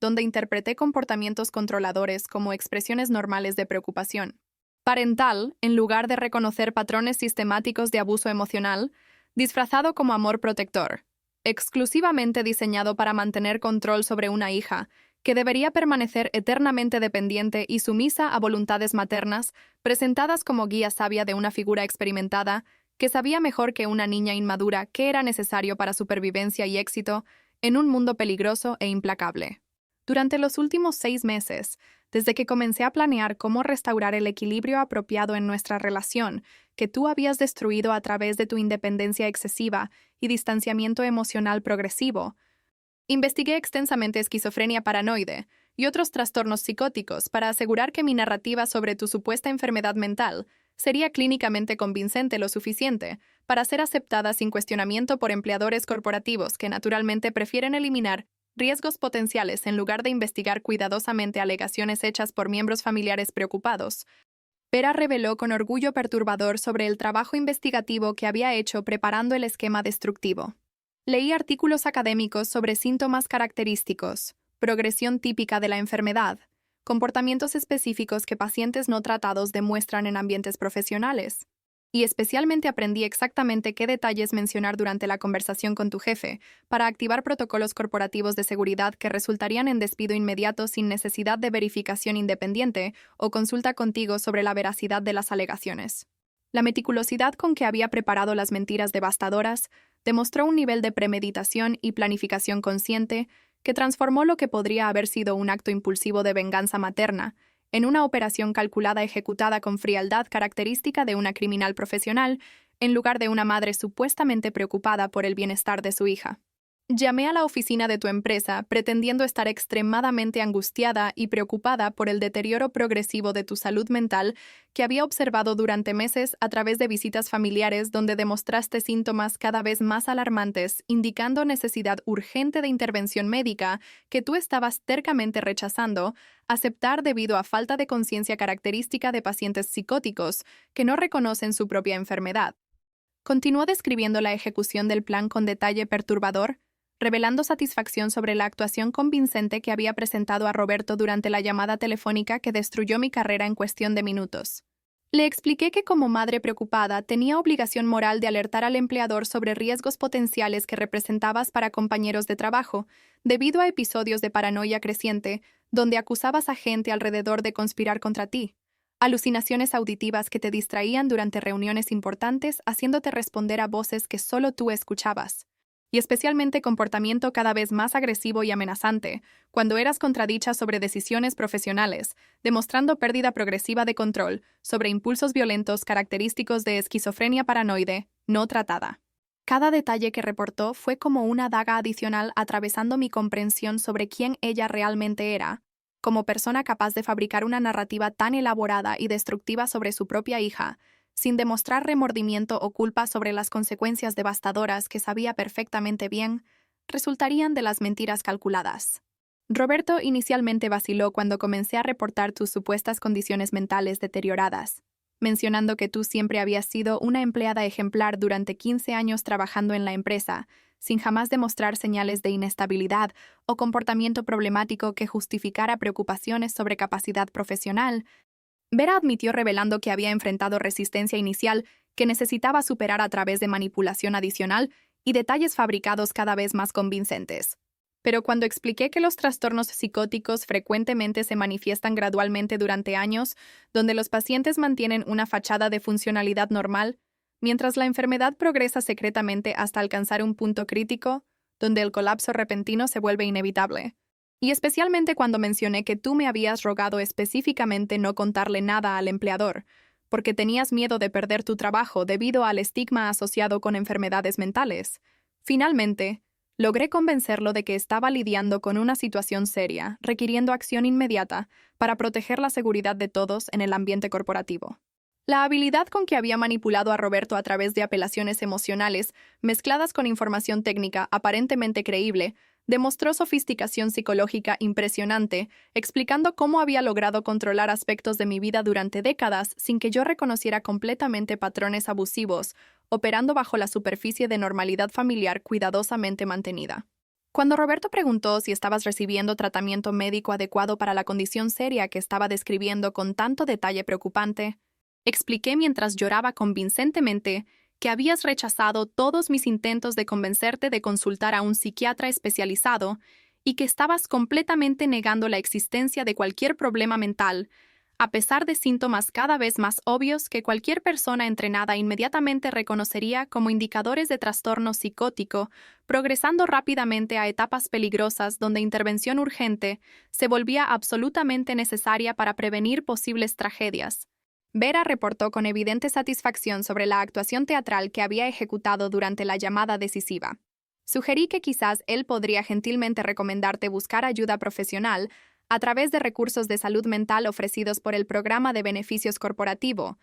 donde interpreté comportamientos controladores como expresiones normales de preocupación parental, en lugar de reconocer patrones sistemáticos de abuso emocional, disfrazado como amor protector, exclusivamente diseñado para mantener control sobre una hija, que debería permanecer eternamente dependiente y sumisa a voluntades maternas, presentadas como guía sabia de una figura experimentada, que sabía mejor que una niña inmadura qué era necesario para supervivencia y éxito en un mundo peligroso e implacable. Durante los últimos 6 meses, desde que comencé a planear cómo restaurar el equilibrio apropiado en nuestra relación, que tú habías destruido a través de tu independencia excesiva y distanciamiento emocional progresivo, investigué extensamente esquizofrenia paranoide y otros trastornos psicóticos para asegurar que mi narrativa sobre tu supuesta enfermedad mental sería clínicamente convincente lo suficiente para ser aceptada sin cuestionamiento por empleadores corporativos que naturalmente prefieren eliminar riesgos potenciales en lugar de investigar cuidadosamente alegaciones hechas por miembros familiares preocupados. Vera reveló con orgullo perturbador sobre el trabajo investigativo que había hecho preparando el esquema destructivo. Leí artículos académicos sobre síntomas característicos, progresión típica de la enfermedad, comportamientos específicos que pacientes no tratados demuestran en ambientes profesionales. Y especialmente aprendí exactamente qué detalles mencionar durante la conversación con tu jefe para activar protocolos corporativos de seguridad que resultarían en despido inmediato sin necesidad de verificación independiente o consulta contigo sobre la veracidad de las alegaciones. La meticulosidad con que había preparado las mentiras devastadoras demostró un nivel de premeditación y planificación consciente que transformó lo que podría haber sido un acto impulsivo de venganza materna en una operación calculada ejecutada con frialdad característica de una criminal profesional, en lugar de una madre supuestamente preocupada por el bienestar de su hija. Llamé a la oficina de tu empresa pretendiendo estar extremadamente angustiada y preocupada por el deterioro progresivo de tu salud mental que había observado durante meses a través de visitas familiares donde demostraste síntomas cada vez más alarmantes, indicando necesidad urgente de intervención médica que tú estabas tercamente rechazando aceptar debido a falta de conciencia característica de pacientes psicóticos que no reconocen su propia enfermedad. Continuó describiendo la ejecución del plan con detalle perturbador, revelando satisfacción sobre la actuación convincente que había presentado a Roberto durante la llamada telefónica que destruyó mi carrera en cuestión de minutos. Le expliqué que como madre preocupada tenía obligación moral de alertar al empleador sobre riesgos potenciales que representabas para compañeros de trabajo, debido a episodios de paranoia creciente, donde acusabas a gente alrededor de conspirar contra ti, alucinaciones auditivas que te distraían durante reuniones importantes haciéndote responder a voces que solo tú escuchabas, y especialmente comportamiento cada vez más agresivo y amenazante, cuando eras contradicha sobre decisiones profesionales, demostrando pérdida progresiva de control sobre impulsos violentos característicos de esquizofrenia paranoide no tratada. Cada detalle que reportó fue como una daga adicional atravesando mi comprensión sobre quién ella realmente era, como persona capaz de fabricar una narrativa tan elaborada y destructiva sobre su propia hija, sin demostrar remordimiento o culpa sobre las consecuencias devastadoras que sabía perfectamente bien, resultarían de las mentiras calculadas. Roberto inicialmente vaciló cuando comencé a reportar tus supuestas condiciones mentales deterioradas, mencionando que tú siempre habías sido una empleada ejemplar durante 15 años trabajando en la empresa, sin jamás demostrar señales de inestabilidad o comportamiento problemático que justificara preocupaciones sobre capacidad profesional, Vera admitió revelando que había enfrentado resistencia inicial que necesitaba superar a través de manipulación adicional y detalles fabricados cada vez más convincentes. Pero cuando expliqué que los trastornos psicóticos frecuentemente se manifiestan gradualmente durante años, donde los pacientes mantienen una fachada de funcionalidad normal, mientras la enfermedad progresa secretamente hasta alcanzar un punto crítico, donde el colapso repentino se vuelve inevitable. Y especialmente cuando mencioné que tú me habías rogado específicamente no contarle nada al empleador, porque tenías miedo de perder tu trabajo debido al estigma asociado con enfermedades mentales. Finalmente, logré convencerlo de que estaba lidiando con una situación seria, requiriendo acción inmediata para proteger la seguridad de todos en el ambiente corporativo. La habilidad con que había manipulado a Roberto a través de apelaciones emocionales, mezcladas con información técnica aparentemente creíble, demostró sofisticación psicológica impresionante, explicando cómo había logrado controlar aspectos de mi vida durante décadas sin que yo reconociera completamente patrones abusivos, operando bajo la superficie de normalidad familiar cuidadosamente mantenida. Cuando Roberto preguntó si estabas recibiendo tratamiento médico adecuado para la condición seria que estaba describiendo con tanto detalle preocupante, expliqué mientras lloraba convincentemente que habías rechazado todos mis intentos de convencerte de consultar a un psiquiatra especializado y que estabas completamente negando la existencia de cualquier problema mental, a pesar de síntomas cada vez más obvios que cualquier persona entrenada inmediatamente reconocería como indicadores de trastorno psicótico, progresando rápidamente a etapas peligrosas donde intervención urgente se volvía absolutamente necesaria para prevenir posibles tragedias. Vera reportó con evidente satisfacción sobre la actuación teatral que había ejecutado durante la llamada decisiva. Sugerí que quizás él podría gentilmente recomendarte buscar ayuda profesional a través de recursos de salud mental ofrecidos por el Programa de Beneficios Corporativo,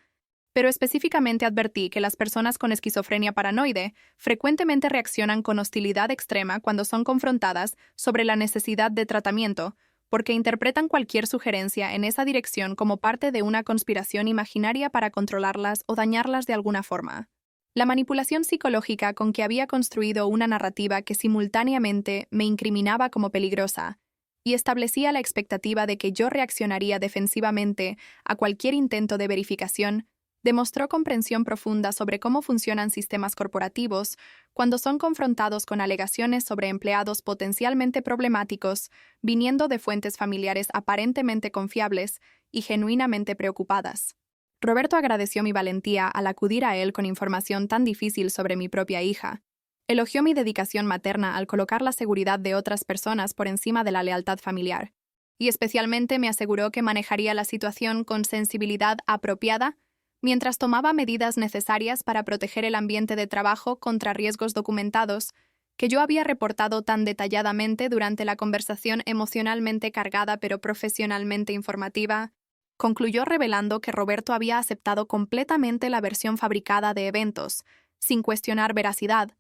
pero específicamente advertí que las personas con esquizofrenia paranoide frecuentemente reaccionan con hostilidad extrema cuando son confrontadas sobre la necesidad de tratamiento, porque interpretan cualquier sugerencia en esa dirección como parte de una conspiración imaginaria para controlarlas o dañarlas de alguna forma. La manipulación psicológica con que había construido una narrativa que simultáneamente me incriminaba como peligrosa y establecía la expectativa de que yo reaccionaría defensivamente a cualquier intento de verificación, demostró comprensión profunda sobre cómo funcionan sistemas corporativos cuando son confrontados con alegaciones sobre empleados potencialmente problemáticos, viniendo de fuentes familiares aparentemente confiables y genuinamente preocupadas. Roberto agradeció mi valentía al acudir a él con información tan difícil sobre mi propia hija. Elogió mi dedicación materna al colocar la seguridad de otras personas por encima de la lealtad familiar, y especialmente me aseguró que manejaría la situación con sensibilidad apropiada mientras tomaba medidas necesarias para proteger el ambiente de trabajo contra riesgos documentados que yo había reportado tan detalladamente durante la conversación emocionalmente cargada pero profesionalmente informativa, concluyó revelando que Roberto había aceptado completamente la versión fabricada de eventos, sin cuestionar veracidad,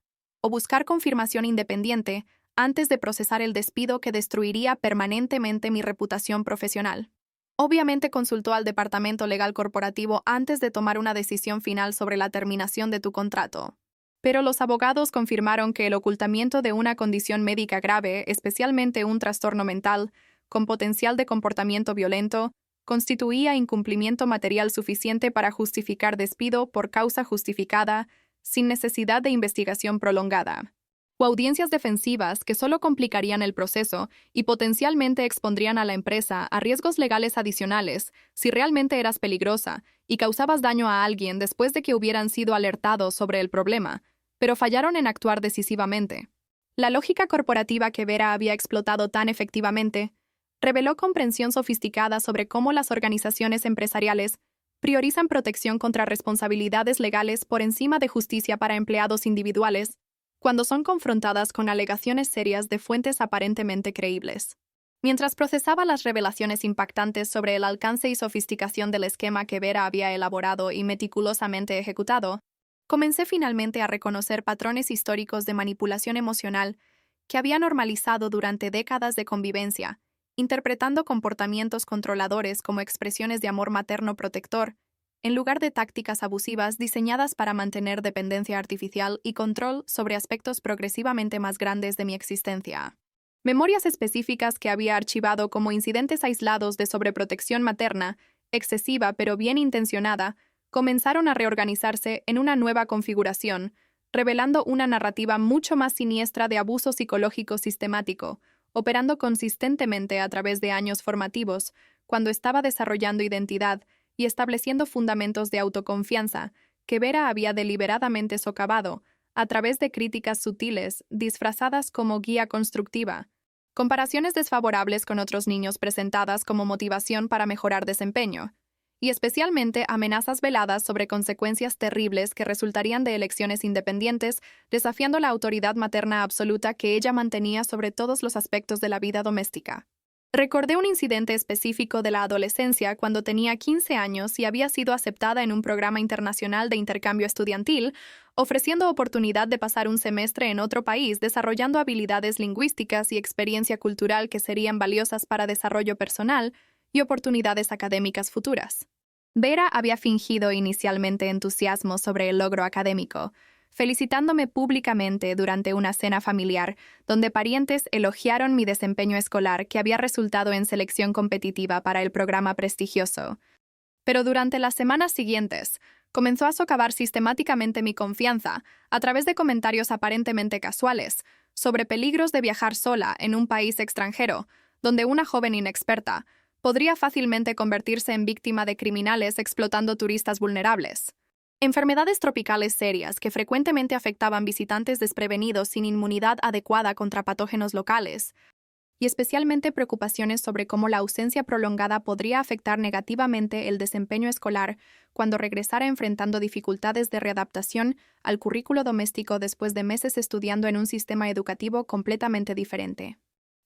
o buscar confirmación independiente antes de procesar el despido que destruiría permanentemente mi reputación profesional. Obviamente consultó al departamento legal corporativo antes de tomar una decisión final sobre la terminación de tu contrato. Pero los abogados confirmaron que el ocultamiento de una condición médica grave, especialmente un trastorno mental, con potencial de comportamiento violento, constituía incumplimiento material suficiente para justificar despido por causa justificada, sin necesidad de investigación prolongada, o audiencias defensivas que solo complicarían el proceso y potencialmente expondrían a la empresa a riesgos legales adicionales si realmente eras peligrosa y causabas daño a alguien después de que hubieran sido alertados sobre el problema, pero fallaron en actuar decisivamente. La lógica corporativa que Vera había explotado tan efectivamente reveló comprensión sofisticada sobre cómo las organizaciones empresariales priorizan protección contra responsabilidades legales por encima de justicia para empleados individuales cuando son confrontadas con alegaciones serias de fuentes aparentemente creíbles. Mientras procesaba las revelaciones impactantes sobre el alcance y sofisticación del esquema que Vera había elaborado y meticulosamente ejecutado, comencé finalmente a reconocer patrones históricos de manipulación emocional que había normalizado durante décadas de convivencia, interpretando comportamientos controladores como expresiones de amor materno protector, en lugar de tácticas abusivas diseñadas para mantener dependencia artificial y control sobre aspectos progresivamente más grandes de mi existencia. Memorias específicas que había archivado como incidentes aislados de sobreprotección materna excesiva pero bien intencionada, comenzaron a reorganizarse en una nueva configuración, revelando una narrativa mucho más siniestra de abuso psicológico sistemático, operando consistentemente a través de años formativos, cuando estaba desarrollando identidad y estableciendo fundamentos de autoconfianza que Vera había deliberadamente socavado a través de críticas sutiles disfrazadas como guía constructiva, comparaciones desfavorables con otros niños presentadas como motivación para mejorar desempeño, y especialmente amenazas veladas sobre consecuencias terribles que resultarían de elecciones independientes, desafiando la autoridad materna absoluta que ella mantenía sobre todos los aspectos de la vida doméstica. Recordé un incidente específico de la adolescencia cuando tenía 15 años y había sido aceptada en un programa internacional de intercambio estudiantil, ofreciendo oportunidad de pasar un semestre en otro país desarrollando habilidades lingüísticas y experiencia cultural que serían valiosas para desarrollo personal y oportunidades académicas futuras. Vera había fingido inicialmente entusiasmo sobre el logro académico, felicitándome públicamente durante una cena familiar, donde parientes elogiaron mi desempeño escolar que había resultado en selección competitiva para el programa prestigioso. Pero durante las semanas siguientes, comenzó a socavar sistemáticamente mi confianza a través de comentarios aparentemente casuales sobre peligros de viajar sola en un país extranjero, donde una joven inexperta podría fácilmente convertirse en víctima de criminales explotando turistas vulnerables. Enfermedades tropicales serias que frecuentemente afectaban visitantes desprevenidos sin inmunidad adecuada contra patógenos locales, y especialmente preocupaciones sobre cómo la ausencia prolongada podría afectar negativamente el desempeño escolar cuando regresara enfrentando dificultades de readaptación al currículo doméstico después de meses estudiando en un sistema educativo completamente diferente.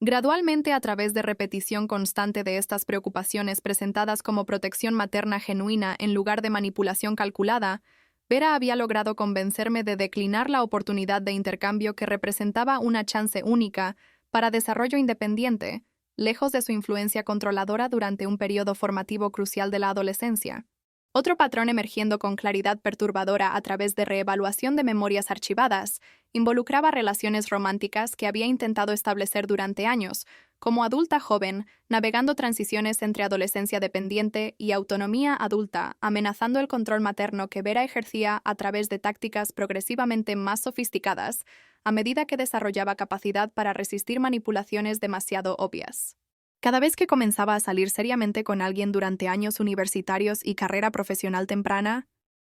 Gradualmente, a través de repetición constante de estas preocupaciones presentadas como protección materna genuina en lugar de manipulación calculada, Vera había logrado convencerme de declinar la oportunidad de intercambio que representaba una chance única para desarrollo independiente, lejos de su influencia controladora durante un periodo formativo crucial de la adolescencia. Otro patrón emergiendo con claridad perturbadora a través de reevaluación de memorias archivadas involucraba relaciones románticas que había intentado establecer durante años, como adulta joven, navegando transiciones entre adolescencia dependiente y autonomía adulta, amenazando el control materno que Vera ejercía a través de tácticas progresivamente más sofisticadas, a medida que desarrollaba capacidad para resistir manipulaciones demasiado obvias. Cada vez que comenzaba a salir seriamente con alguien durante años universitarios y carrera profesional temprana,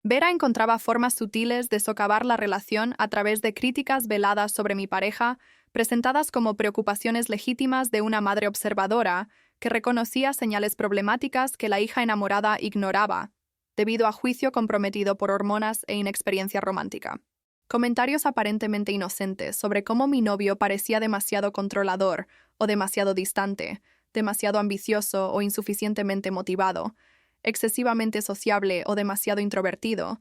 Vera encontraba formas sutiles de socavar la relación a través de críticas veladas sobre mi pareja, presentadas como preocupaciones legítimas de una madre observadora que reconocía señales problemáticas que la hija enamorada ignoraba, debido a juicio comprometido por hormonas e inexperiencia romántica. Comentarios aparentemente inocentes sobre cómo mi novio parecía demasiado controlador o demasiado distante, demasiado ambicioso o insuficientemente motivado, excesivamente sociable o demasiado introvertido,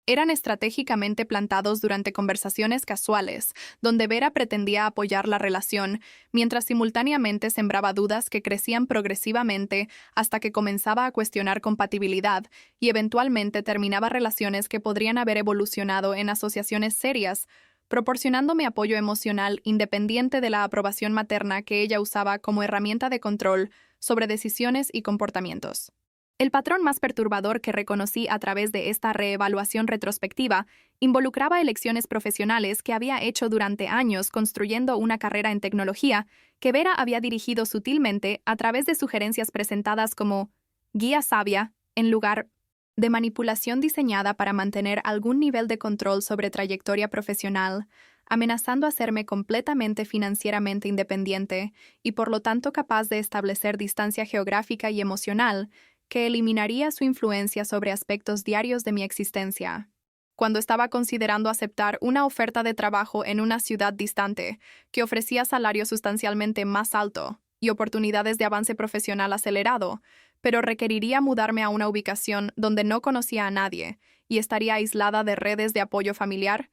eran estratégicamente plantados durante conversaciones casuales, donde Vera pretendía apoyar la relación, mientras simultáneamente sembraba dudas que crecían progresivamente hasta que comenzaba a cuestionar compatibilidad y eventualmente terminaba relaciones que podrían haber evolucionado en asociaciones serias, proporcionándome apoyo emocional independiente de la aprobación materna que ella usaba como herramienta de control sobre decisiones y comportamientos. El patrón más perturbador que reconocí a través de esta reevaluación retrospectiva involucraba elecciones profesionales que había hecho durante años construyendo una carrera en tecnología que Vera había dirigido sutilmente a través de sugerencias presentadas como guía sabia en lugar de manipulación diseñada para mantener algún nivel de control sobre trayectoria profesional, amenazando hacerme completamente financieramente independiente y por lo tanto capaz de establecer distancia geográfica y emocional que eliminaría su influencia sobre aspectos diarios de mi existencia. Cuando estaba considerando aceptar una oferta de trabajo en una ciudad distante, que ofrecía salario sustancialmente más alto y oportunidades de avance profesional acelerado, pero requeriría mudarme a una ubicación donde no conocía a nadie y estaría aislada de redes de apoyo familiar,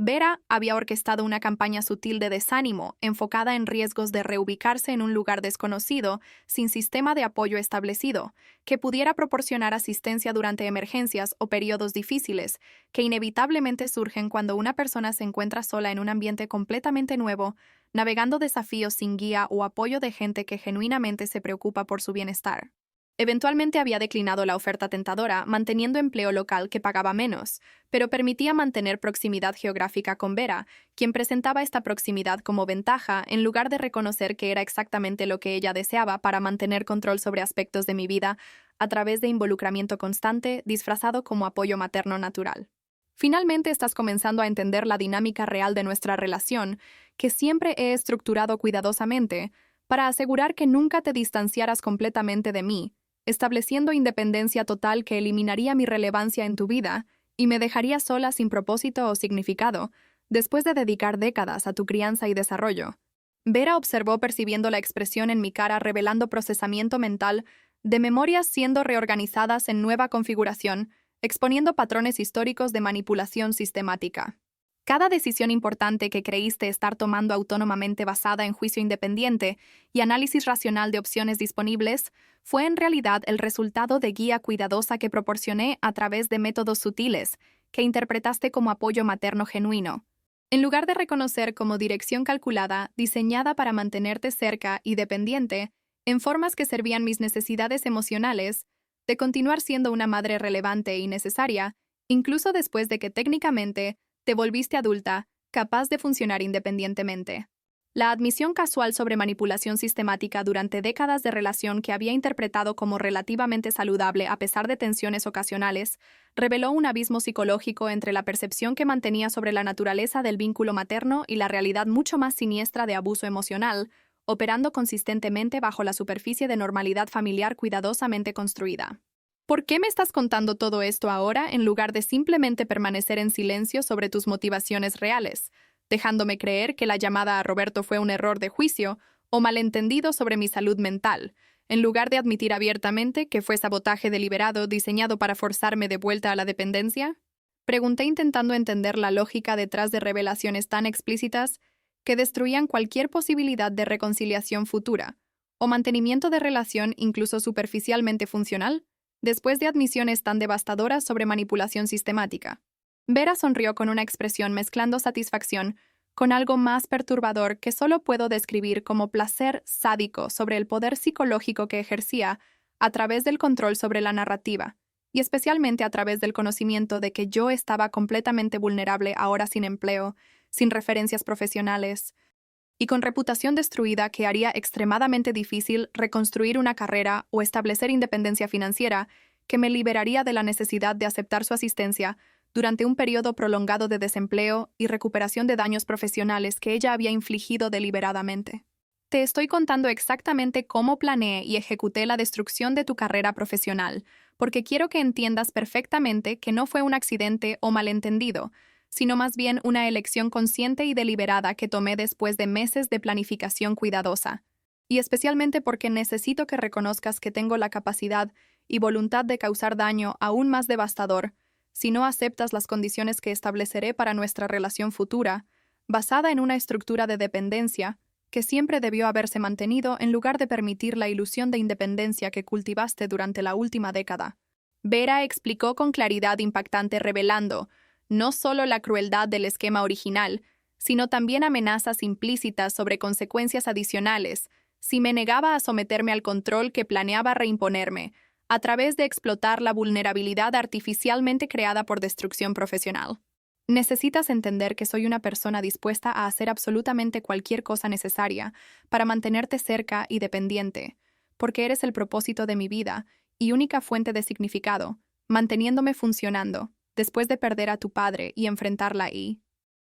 Vera había orquestado una campaña sutil de desánimo enfocada en riesgos de reubicarse en un lugar desconocido sin sistema de apoyo establecido, que pudiera proporcionar asistencia durante emergencias o periodos difíciles, que inevitablemente surgen cuando una persona se encuentra sola en un ambiente completamente nuevo, navegando desafíos sin guía o apoyo de gente que genuinamente se preocupa por su bienestar. Eventualmente había declinado la oferta tentadora, manteniendo empleo local que pagaba menos, pero permitía mantener proximidad geográfica con Vera, quien presentaba esta proximidad como ventaja en lugar de reconocer que era exactamente lo que ella deseaba para mantener control sobre aspectos de mi vida a través de involucramiento constante, disfrazado como apoyo materno natural. Finalmente estás comenzando a entender la dinámica real de nuestra relación, que siempre he estructurado cuidadosamente, para asegurar que nunca te distanciaras completamente de mí, estableciendo independencia total que eliminaría mi relevancia en tu vida y me dejaría sola sin propósito o significado, después de dedicar décadas a tu crianza y desarrollo. Vera observó percibiendo la expresión en mi cara revelando procesamiento mental de memorias siendo reorganizadas en nueva configuración, exponiendo patrones históricos de manipulación sistemática. Cada decisión importante que creíste estar tomando autónomamente basada en juicio independiente y análisis racional de opciones disponibles fue en realidad el resultado de guía cuidadosa que proporcioné a través de métodos sutiles que interpretaste como apoyo materno genuino. En lugar de reconocer como dirección calculada, diseñada para mantenerte cerca y dependiente, en formas que servían mis necesidades emocionales, de continuar siendo una madre relevante y necesaria, incluso después de que técnicamente te volviste adulta, capaz de funcionar independientemente. La admisión casual sobre manipulación sistemática durante décadas de relación que había interpretado como relativamente saludable a pesar de tensiones ocasionales, reveló un abismo psicológico entre la percepción que mantenía sobre la naturaleza del vínculo materno y la realidad mucho más siniestra de abuso emocional, operando consistentemente bajo la superficie de normalidad familiar cuidadosamente construida. ¿Por qué me estás contando todo esto ahora en lugar de simplemente permanecer en silencio sobre tus motivaciones reales, dejándome creer que la llamada a Roberto fue un error de juicio o malentendido sobre mi salud mental, en lugar de admitir abiertamente que fue sabotaje deliberado diseñado para forzarme de vuelta a la dependencia? Pregunté intentando entender la lógica detrás de revelaciones tan explícitas que destruían cualquier posibilidad de reconciliación futura o mantenimiento de relación incluso superficialmente funcional, después de admisiones tan devastadoras sobre manipulación sistemática. Vera sonrió con una expresión mezclando satisfacción con algo más perturbador que solo puedo describir como placer sádico sobre el poder psicológico que ejercía a través del control sobre la narrativa, y especialmente a través del conocimiento de que yo estaba completamente vulnerable ahora sin empleo, sin referencias profesionales, y con reputación destruida que haría extremadamente difícil reconstruir una carrera o establecer independencia financiera que me liberaría de la necesidad de aceptar su asistencia durante un periodo prolongado de desempleo y recuperación de daños profesionales que ella había infligido deliberadamente. Te estoy contando exactamente cómo planeé y ejecuté la destrucción de tu carrera profesional, porque quiero que entiendas perfectamente que no fue un accidente o malentendido, sino más bien una elección consciente y deliberada que tomé después de meses de planificación cuidadosa. Y especialmente porque necesito que reconozcas que tengo la capacidad y voluntad de causar daño aún más devastador si no aceptas las condiciones que estableceré para nuestra relación futura, basada en una estructura de dependencia que siempre debió haberse mantenido en lugar de permitir la ilusión de independencia que cultivaste durante la última década. Vera explicó con claridad impactante revelando no solo la crueldad del esquema original, sino también amenazas implícitas sobre consecuencias adicionales si me negaba a someterme al control que planeaba reimponerme, a través de explotar la vulnerabilidad artificialmente creada por destrucción profesional. Necesitas entender que soy una persona dispuesta a hacer absolutamente cualquier cosa necesaria para mantenerte cerca y dependiente, porque eres el propósito de mi vida y única fuente de significado, manteniéndome funcionando, después de perder a tu padre y enfrentarla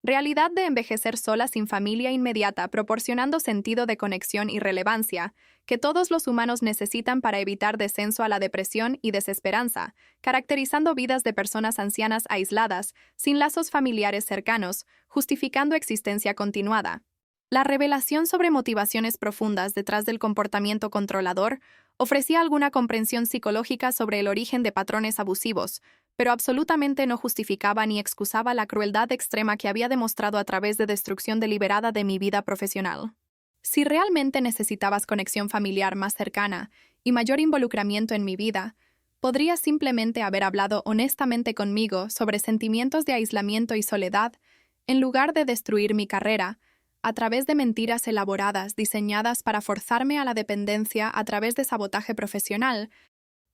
realidad de envejecer sola sin familia inmediata, proporcionando sentido de conexión y relevancia, que todos los humanos necesitan para evitar descenso a la depresión y desesperanza, caracterizando vidas de personas ancianas aisladas, sin lazos familiares cercanos, justificando existencia continuada. La revelación sobre motivaciones profundas detrás del comportamiento controlador ofrecía alguna comprensión psicológica sobre el origen de patrones abusivos, pero absolutamente no justificaba ni excusaba la crueldad extrema que había demostrado a través de destrucción deliberada de mi vida profesional. Si realmente necesitabas conexión familiar más cercana y mayor involucramiento en mi vida, podrías simplemente haber hablado honestamente conmigo sobre sentimientos de aislamiento y soledad, en lugar de destruir mi carrera, a través de mentiras elaboradas diseñadas para forzarme a la dependencia a través de sabotaje profesional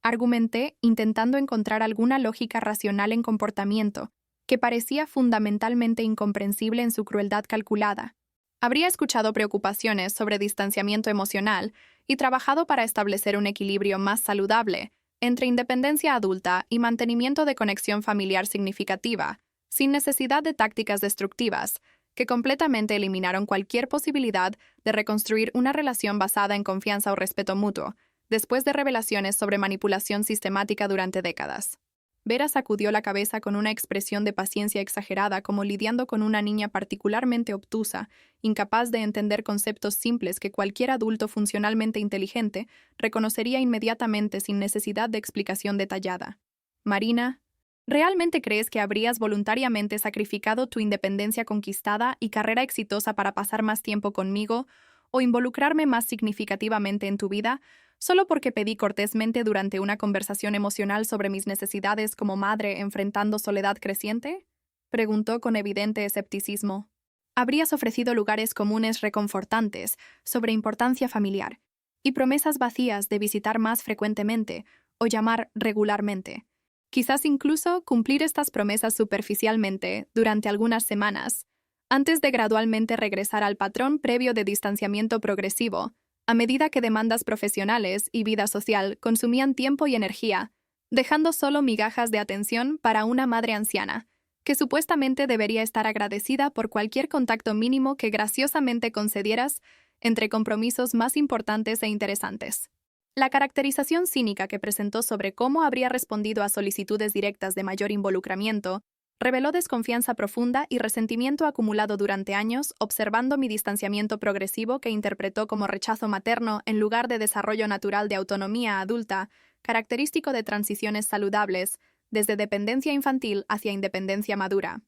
Argumenté, intentando encontrar alguna lógica racional en comportamiento, que parecía fundamentalmente incomprensible en su crueldad calculada. Habría escuchado preocupaciones sobre distanciamiento emocional y trabajado para establecer un equilibrio más saludable entre independencia adulta y mantenimiento de conexión familiar significativa, sin necesidad de tácticas destructivas, que completamente eliminaron cualquier posibilidad de reconstruir una relación basada en confianza o respeto mutuo, después de revelaciones sobre manipulación sistemática durante décadas. Vera sacudió la cabeza con una expresión de paciencia exagerada, como lidiando con una niña particularmente obtusa, incapaz de entender conceptos simples que cualquier adulto funcionalmente inteligente reconocería inmediatamente sin necesidad de explicación detallada. Marina, ¿realmente crees que habrías voluntariamente sacrificado tu independencia conquistada y carrera exitosa para pasar más tiempo conmigo o involucrarme más significativamente en tu vida, solo porque pedí cortésmente durante una conversación emocional sobre mis necesidades como madre enfrentando soledad creciente? Preguntó con evidente escepticismo. Habrías ofrecido lugares comunes reconfortantes sobre importancia familiar y promesas vacías de visitar más frecuentemente o llamar regularmente. Quizás incluso cumplir estas promesas superficialmente durante algunas semanas, antes de gradualmente regresar al patrón previo de distanciamiento progresivo, a medida que demandas profesionales y vida social consumían tiempo y energía, dejando solo migajas de atención para una madre anciana, que supuestamente debería estar agradecida por cualquier contacto mínimo que graciosamente concedieras entre compromisos más importantes e interesantes. La caracterización cínica que presentó sobre cómo habría respondido a solicitudes directas de mayor involucramiento reveló desconfianza profunda y resentimiento acumulado durante años, observando mi distanciamiento progresivo que interpretó como rechazo materno en lugar de desarrollo natural de autonomía adulta, característico de transiciones saludables, desde dependencia infantil hacia independencia madura.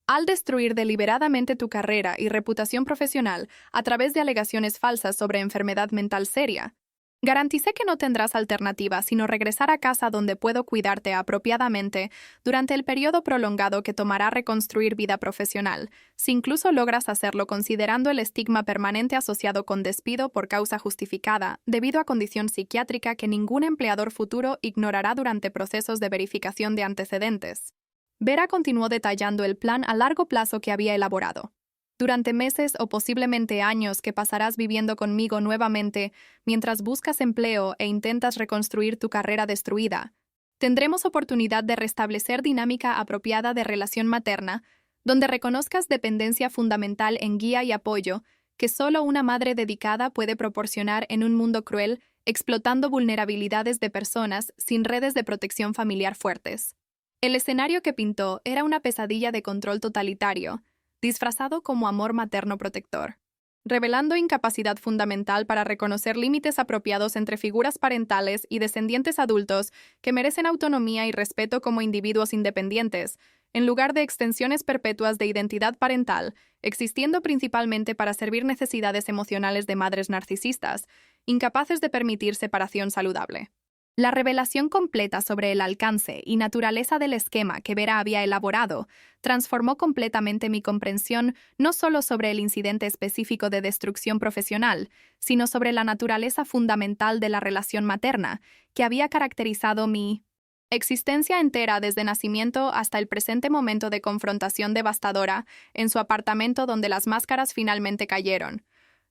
Al destruir deliberadamente tu carrera y reputación profesional a través de alegaciones falsas sobre enfermedad mental seria, garanticé que no tendrás alternativa sino regresar a casa donde puedo cuidarte apropiadamente durante el periodo prolongado que tomará reconstruir vida profesional, si incluso logras hacerlo considerando el estigma permanente asociado con despido por causa justificada debido a condición psiquiátrica que ningún empleador futuro ignorará durante procesos de verificación de antecedentes. Vera continuó detallando el plan a largo plazo que había elaborado. Durante meses o posiblemente años que pasarás viviendo conmigo nuevamente mientras buscas empleo e intentas reconstruir tu carrera destruida, tendremos oportunidad de restablecer dinámica apropiada de relación materna, donde reconozcas dependencia fundamental en guía y apoyo que solo una madre dedicada puede proporcionar en un mundo cruel, explotando vulnerabilidades de personas sin redes de protección familiar fuertes. El escenario que pintó era una pesadilla de control totalitario, disfrazado como amor materno protector, revelando incapacidad fundamental para reconocer límites apropiados entre figuras parentales y descendientes adultos que merecen autonomía y respeto como individuos independientes, en lugar de extensiones perpetuas de identidad parental, existiendo principalmente para servir necesidades emocionales de madres narcisistas, incapaces de permitir separación saludable. La revelación completa sobre el alcance y naturaleza del esquema que Vera había elaborado transformó completamente mi comprensión no solo sobre el incidente específico de destrucción profesional, sino sobre la naturaleza fundamental de la relación materna, que había caracterizado mi existencia entera desde nacimiento hasta el presente momento de confrontación devastadora en su apartamento donde las máscaras finalmente cayeron,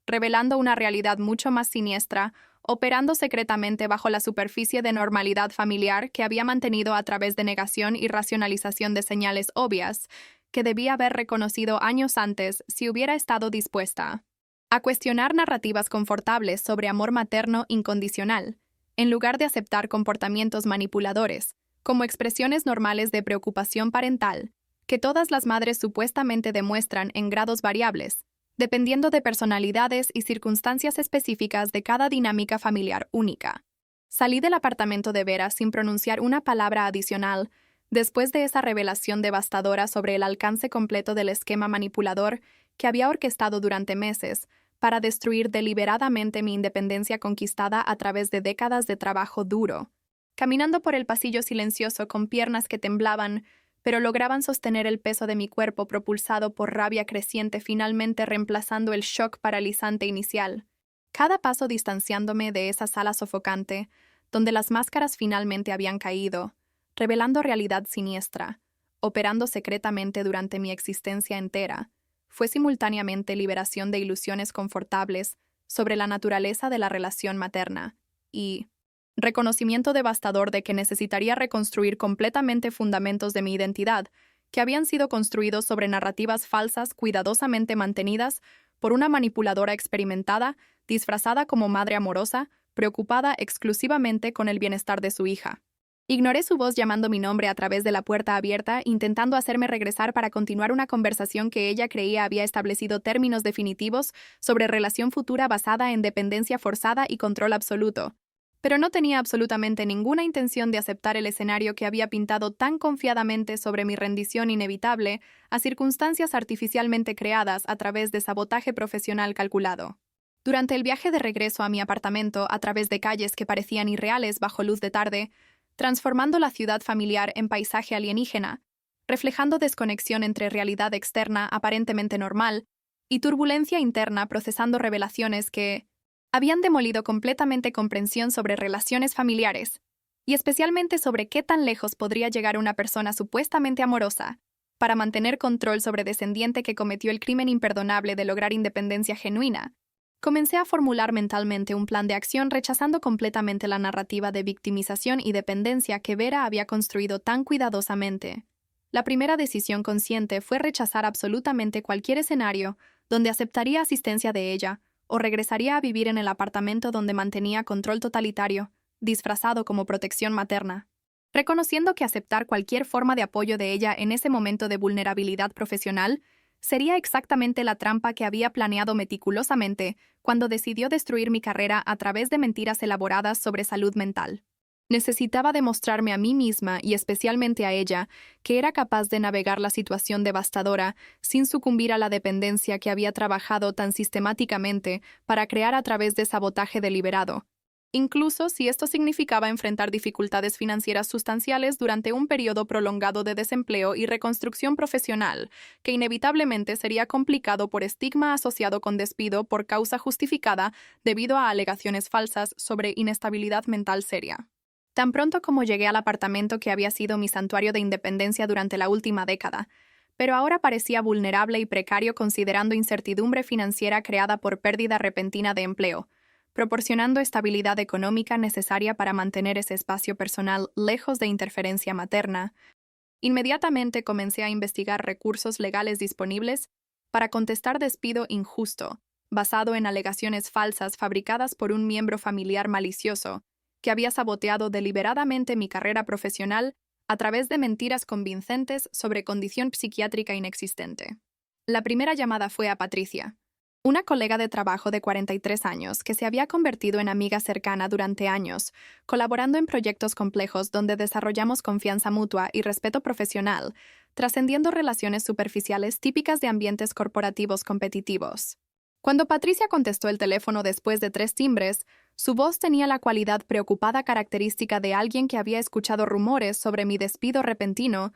revelando una realidad mucho más siniestra, operando secretamente bajo la superficie de normalidad familiar que había mantenido a través de negación y racionalización de señales obvias, que debía haber reconocido años antes si hubiera estado dispuesta a cuestionar narrativas confortables sobre amor materno incondicional, en lugar de aceptar comportamientos manipuladores, como expresiones normales de preocupación parental, que todas las madres supuestamente demuestran en grados variables, dependiendo de personalidades y circunstancias específicas de cada dinámica familiar única. Salí del apartamento de Vera sin pronunciar una palabra adicional, después de esa revelación devastadora sobre el alcance completo del esquema manipulador que había orquestado durante meses para destruir deliberadamente mi independencia conquistada a través de décadas de trabajo duro. Caminando por el pasillo silencioso con piernas que temblaban, pero lograban sostener el peso de mi cuerpo propulsado por rabia creciente, finalmente reemplazando el shock paralizante inicial. Cada paso distanciándome de esa sala sofocante, donde las máscaras finalmente habían caído, revelando realidad siniestra, operando secretamente durante mi existencia entera, fue simultáneamente liberación de ilusiones confortables sobre la naturaleza de la relación materna y reconocimiento devastador de que necesitaría reconstruir completamente fundamentos de mi identidad que habían sido construidos sobre narrativas falsas cuidadosamente mantenidas por una manipuladora experimentada, disfrazada como madre amorosa, preocupada exclusivamente con el bienestar de su hija. Ignoré su voz llamando mi nombre a través de la puerta abierta, intentando hacerme regresar para continuar una conversación que ella creía había establecido términos definitivos sobre relación futura basada en dependencia forzada y control absoluto. Pero no tenía absolutamente ninguna intención de aceptar el escenario que había pintado tan confiadamente sobre mi rendición inevitable a circunstancias artificialmente creadas a través de sabotaje profesional calculado. Durante el viaje de regreso a mi apartamento a través de calles que parecían irreales bajo luz de tarde, transformando la ciudad familiar en paisaje alienígena, reflejando desconexión entre realidad externa aparentemente normal y turbulencia interna procesando revelaciones que habían demolido completamente comprensión sobre relaciones familiares, y especialmente sobre qué tan lejos podría llegar una persona supuestamente amorosa para mantener control sobre descendiente que cometió el crimen imperdonable de lograr independencia genuina. Comencé a formular mentalmente un plan de acción rechazando completamente la narrativa de victimización y dependencia que Vera había construido tan cuidadosamente. La primera decisión consciente fue rechazar absolutamente cualquier escenario donde aceptaría asistencia de ella o regresaría a vivir en el apartamento donde mantenía control totalitario, disfrazado como protección materna. Reconociendo que aceptar cualquier forma de apoyo de ella en ese momento de vulnerabilidad profesional sería exactamente la trampa que había planeado meticulosamente cuando decidió destruir mi carrera a través de mentiras elaboradas sobre salud mental. Necesitaba demostrarme a mí misma y especialmente a ella que era capaz de navegar la situación devastadora sin sucumbir a la dependencia que había trabajado tan sistemáticamente para crear a través de sabotaje deliberado, incluso si esto significaba enfrentar dificultades financieras sustanciales durante un periodo prolongado de desempleo y reconstrucción profesional, que inevitablemente sería complicado por estigma asociado con despido por causa justificada debido a alegaciones falsas sobre inestabilidad mental seria. Tan pronto como llegué al apartamento que había sido mi santuario de independencia durante la última década, pero ahora parecía vulnerable y precario considerando incertidumbre financiera creada por pérdida repentina de empleo, proporcionando estabilidad económica necesaria para mantener ese espacio personal lejos de interferencia materna, inmediatamente comencé a investigar recursos legales disponibles para contestar despido injusto, basado en alegaciones falsas fabricadas por un miembro familiar malicioso que había saboteado deliberadamente mi carrera profesional a través de mentiras convincentes sobre condición psiquiátrica inexistente. La primera llamada fue a Patricia, una colega de trabajo de 43 años que se había convertido en amiga cercana durante años, colaborando en proyectos complejos donde desarrollamos confianza mutua y respeto profesional, trascendiendo relaciones superficiales típicas de ambientes corporativos competitivos. Cuando Patricia contestó el teléfono después de 3 timbres, su voz tenía la cualidad preocupada característica de alguien que había escuchado rumores sobre mi despido repentino,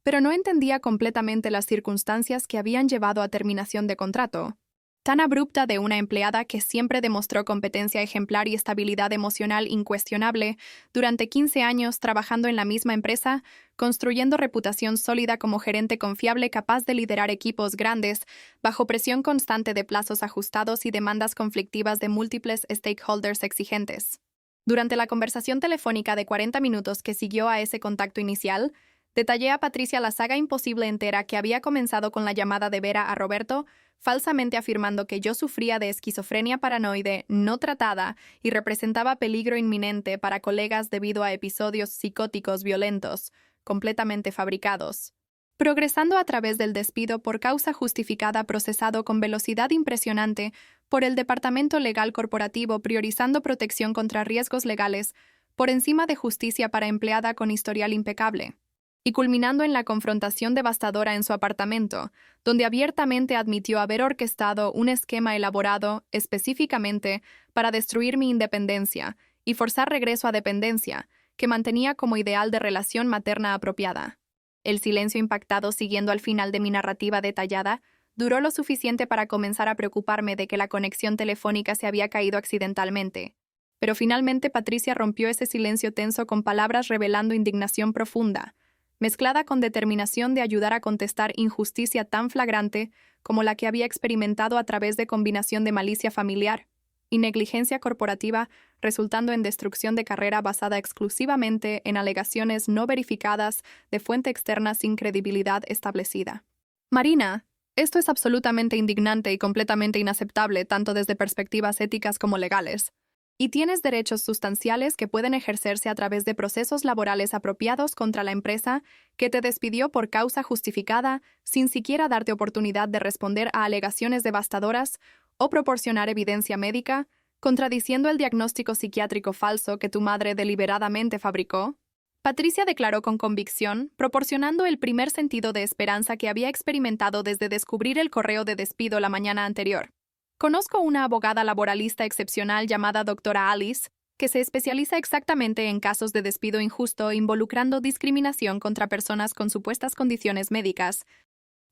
pero no entendía completamente las circunstancias que habían llevado a terminación de contrato. Tan abrupta de una empleada que siempre demostró competencia ejemplar y estabilidad emocional incuestionable durante 15 años trabajando en la misma empresa, construyendo reputación sólida como gerente confiable capaz de liderar equipos grandes, bajo presión constante de plazos ajustados y demandas conflictivas de múltiples stakeholders exigentes. Durante la conversación telefónica de 40 minutos que siguió a ese contacto inicial, detallé a Patricia la saga imposible entera que había comenzado con la llamada de Vera a Roberto, falsamente afirmando que yo sufría de esquizofrenia paranoide no tratada y representaba peligro inminente para colegas debido a episodios psicóticos violentos, completamente fabricados. Progresando a través del despido por causa justificada procesado con velocidad impresionante por el Departamento Legal Corporativo priorizando protección contra riesgos legales por encima de justicia para empleada con historial impecable, y culminando en la confrontación devastadora en su apartamento, donde abiertamente admitió haber orquestado un esquema elaborado específicamente para destruir mi independencia y forzar regreso a dependencia, que mantenía como ideal de relación materna apropiada. El silencio impactado siguiendo al final de mi narrativa detallada duró lo suficiente para comenzar a preocuparme de que la conexión telefónica se había caído accidentalmente, Pero finalmente Patricia rompió ese silencio tenso con palabras revelando indignación profunda, mezclada con determinación de ayudar a contestar injusticia tan flagrante como la que había experimentado a través de combinación de malicia familiar y negligencia corporativa, resultando en destrucción de carrera basada exclusivamente en alegaciones no verificadas de fuente externa sin credibilidad establecida. Marina, esto es absolutamente indignante y completamente inaceptable tanto desde perspectivas éticas como legales. Y tienes derechos sustanciales que pueden ejercerse a través de procesos laborales apropiados contra la empresa que te despidió por causa justificada sin siquiera darte oportunidad de responder a alegaciones devastadoras o proporcionar evidencia médica, contradiciendo el diagnóstico psiquiátrico falso que tu madre deliberadamente fabricó. Patricia declaró con convicción, proporcionando el primer sentido de esperanza que había experimentado desde descubrir el correo de despido la mañana anterior. Conozco una abogada laboralista excepcional llamada doctora Alice, que se especializa exactamente en casos de despido injusto involucrando discriminación contra personas con supuestas condiciones médicas,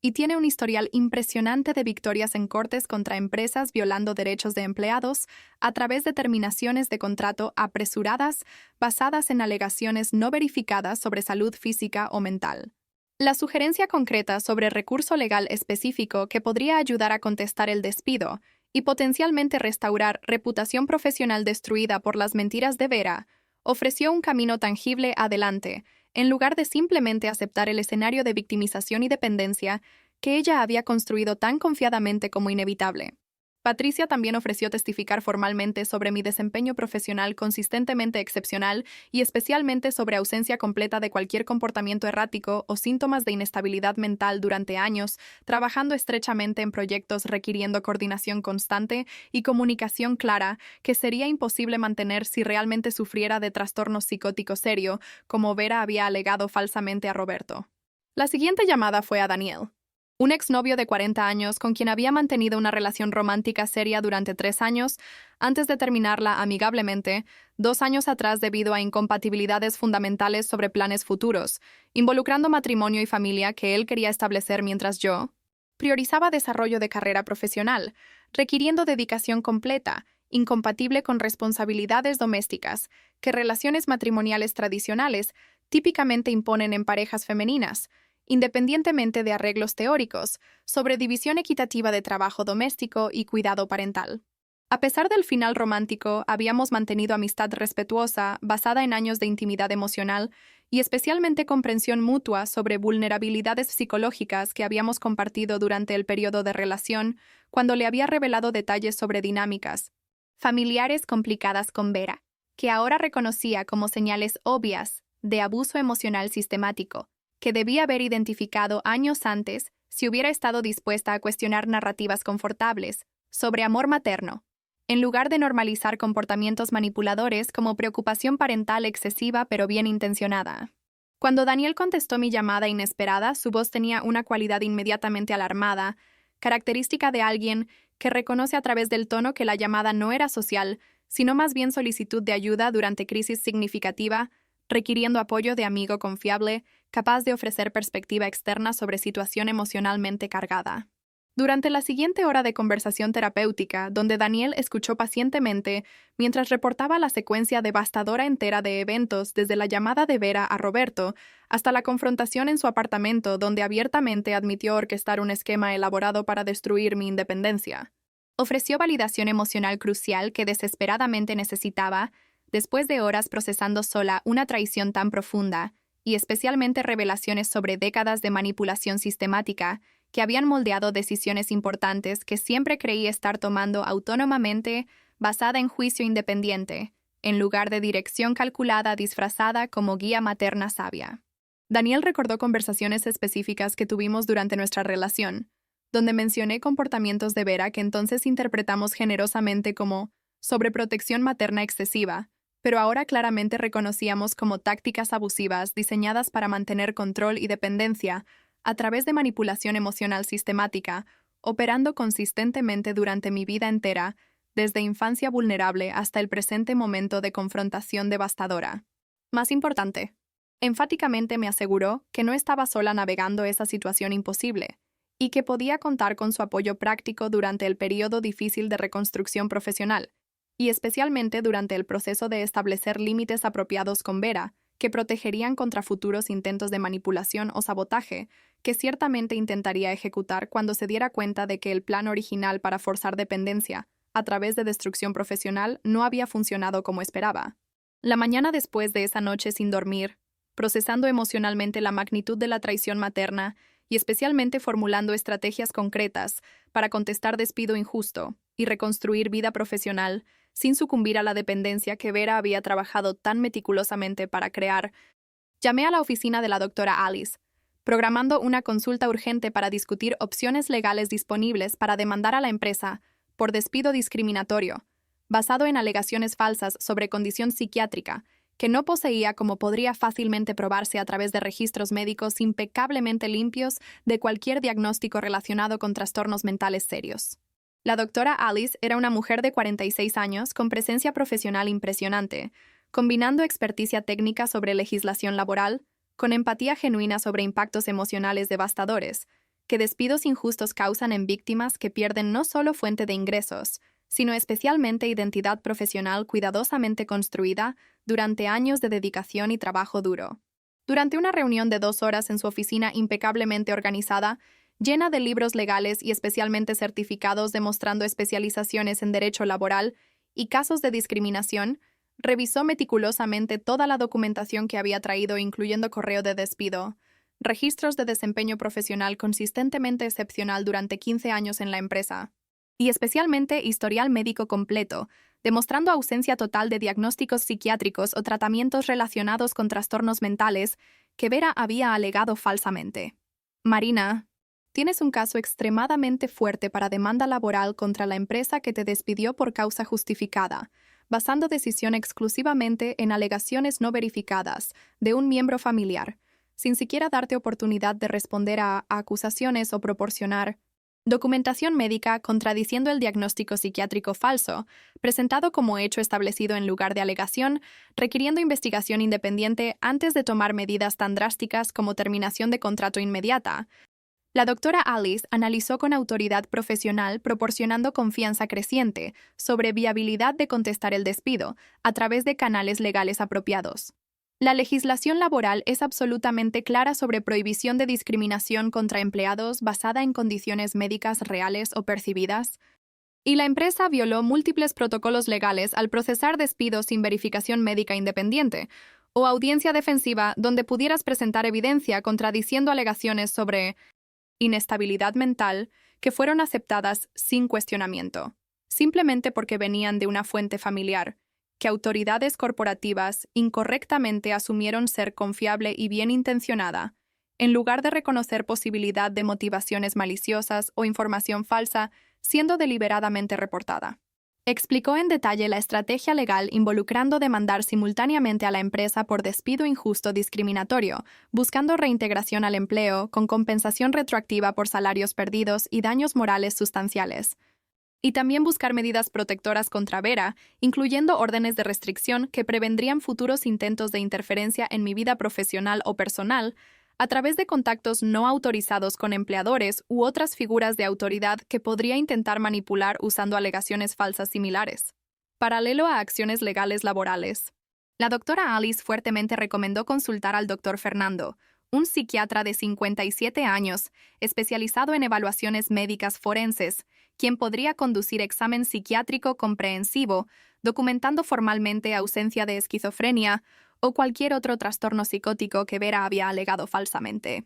y tiene un historial impresionante de victorias en cortes contra empresas violando derechos de empleados a través de terminaciones de contrato apresuradas basadas en alegaciones no verificadas sobre salud física o mental. La sugerencia concreta sobre recurso legal específico que podría ayudar a contestar el despido y potencialmente restaurar reputación profesional destruida por las mentiras de Vera, ofreció un camino tangible adelante, en lugar de simplemente aceptar el escenario de victimización y dependencia que ella había construido tan confiadamente como inevitable. Patricia también ofreció testificar formalmente sobre mi desempeño profesional consistentemente excepcional y especialmente sobre ausencia completa de cualquier comportamiento errático o síntomas de inestabilidad mental durante años, trabajando estrechamente en proyectos requiriendo coordinación constante y comunicación clara que sería imposible mantener si realmente sufriera de trastorno psicótico serio, como Vera había alegado falsamente a Roberto. La siguiente llamada fue a Daniel, un exnovio de 40 años con quien había mantenido una relación romántica seria durante 3 años, antes de terminarla amigablemente, 2 años atrás debido a incompatibilidades fundamentales sobre planes futuros, involucrando matrimonio y familia que él quería establecer mientras yo priorizaba desarrollo de carrera profesional, requiriendo dedicación completa, incompatible con responsabilidades domésticas, que relaciones matrimoniales tradicionales típicamente imponen en parejas femeninas, independientemente de arreglos teóricos, sobre división equitativa de trabajo doméstico y cuidado parental. A pesar del final romántico, habíamos mantenido amistad respetuosa, basada en años de intimidad emocional y especialmente comprensión mutua sobre vulnerabilidades psicológicas que habíamos compartido durante el periodo de relación, cuando le había revelado detalles sobre dinámicas familiares complicadas con Vera, que ahora reconocía como señales obvias de abuso emocional sistemático, que debía haber identificado años antes si hubiera estado dispuesta a cuestionar narrativas confortables sobre amor materno, en lugar de normalizar comportamientos manipuladores como preocupación parental excesiva pero bien intencionada. Cuando Daniel contestó mi llamada inesperada, su voz tenía una cualidad inmediatamente alarmada, característica de alguien que reconoce a través del tono que la llamada no era social, sino más bien solicitud de ayuda durante crisis significativa, requiriendo apoyo de amigo confiable, capaz de ofrecer perspectiva externa sobre situación emocionalmente cargada. Durante la siguiente hora de conversación terapéutica, donde Daniel escuchó pacientemente mientras reportaba la secuencia devastadora entera de eventos desde la llamada de Vera a Roberto hasta la confrontación en su apartamento donde abiertamente admitió orquestar un esquema elaborado para destruir mi independencia, ofreció validación emocional crucial que desesperadamente necesitaba después de horas procesando sola una traición tan profunda, y especialmente revelaciones sobre décadas de manipulación sistemática que habían moldeado decisiones importantes que siempre creí estar tomando autónomamente, basada en juicio independiente, en lugar de dirección calculada disfrazada como guía materna sabia. Daniel recordó conversaciones específicas que tuvimos durante nuestra relación, donde mencioné comportamientos de Vera que entonces interpretamos generosamente como sobreprotección materna excesiva, pero ahora claramente reconocíamos como tácticas abusivas diseñadas para mantener control y dependencia a través de manipulación emocional sistemática, operando consistentemente durante mi vida entera, desde infancia vulnerable hasta el presente momento de confrontación devastadora. Más importante, enfáticamente me aseguró que no estaba sola navegando esa situación imposible, y que podía contar con su apoyo práctico durante el periodo difícil de reconstrucción profesional, y especialmente durante el proceso de establecer límites apropiados con Vera, que protegerían contra futuros intentos de manipulación o sabotaje, que ciertamente intentaría ejecutar cuando se diera cuenta de que el plan original para forzar dependencia, a través de destrucción profesional, no había funcionado como esperaba. La mañana después de esa noche sin dormir, procesando emocionalmente la magnitud de la traición materna y especialmente formulando estrategias concretas para contestar despido injusto y reconstruir vida profesional sin sucumbir a la dependencia que Vera había trabajado tan meticulosamente para crear, llamé a la oficina de la doctora Alice, programando una consulta urgente para discutir opciones legales disponibles para demandar a la empresa por despido discriminatorio, basado en alegaciones falsas sobre condición psiquiátrica, que no poseía como podría fácilmente probarse a través de registros médicos impecablemente limpios de cualquier diagnóstico relacionado con trastornos mentales serios. La doctora Alice era una mujer de 46 años con presencia profesional impresionante, combinando experticia técnica sobre legislación laboral con empatía genuina sobre impactos emocionales devastadores que despidos injustos causan en víctimas que pierden no solo fuente de ingresos, sino especialmente identidad profesional cuidadosamente construida durante años de dedicación y trabajo duro. Durante una reunión de 2 horas en su oficina impecablemente organizada, llena de libros legales y especialmente certificados demostrando especializaciones en derecho laboral y casos de discriminación, revisó meticulosamente toda la documentación que había traído, incluyendo correo de despido, registros de desempeño profesional consistentemente excepcional durante 15 años en la empresa, y especialmente historial médico completo, demostrando ausencia total de diagnósticos psiquiátricos o tratamientos relacionados con trastornos mentales que Vera había alegado falsamente. Marina, tienes un caso extremadamente fuerte para demanda laboral contra la empresa que te despidió por causa justificada, basando decisión exclusivamente en alegaciones no verificadas de un miembro familiar, sin siquiera darte oportunidad de responder a acusaciones o proporcionar documentación médica contradiciendo el diagnóstico psiquiátrico falso, presentado como hecho establecido en lugar de alegación, requiriendo investigación independiente antes de tomar medidas tan drásticas como terminación de contrato inmediata. La doctora Alice analizó con autoridad profesional, proporcionando confianza creciente sobre viabilidad de contestar el despido a través de canales legales apropiados. La legislación laboral es absolutamente clara sobre prohibición de discriminación contra empleados basada en condiciones médicas reales o percibidas, y la empresa violó múltiples protocolos legales al procesar despidos sin verificación médica independiente o audiencia defensiva donde pudieras presentar evidencia contradiciendo alegaciones sobre inestabilidad mental que fueron aceptadas sin cuestionamiento, simplemente porque venían de una fuente familiar, que autoridades corporativas incorrectamente asumieron ser confiable y bien intencionada, en lugar de reconocer posibilidad de motivaciones maliciosas o información falsa siendo deliberadamente reportada. Explicó en detalle la estrategia legal involucrando demandar simultáneamente a la empresa por despido injusto discriminatorio, buscando reintegración al empleo con compensación retroactiva por salarios perdidos y daños morales sustanciales, y también buscar medidas protectoras contra Vera, incluyendo órdenes de restricción que prevendrían futuros intentos de interferencia en mi vida profesional o personal, a través de contactos no autorizados con empleadores u otras figuras de autoridad que podría intentar manipular usando alegaciones falsas similares. Paralelo a acciones legales laborales, la doctora Alice fuertemente recomendó consultar al doctor Fernando, un psiquiatra de 57 años, especializado en evaluaciones médicas forenses, quien podría conducir examen psiquiátrico comprensivo, documentando formalmente ausencia de esquizofrenia o cualquier otro trastorno psicótico que Vera había alegado falsamente,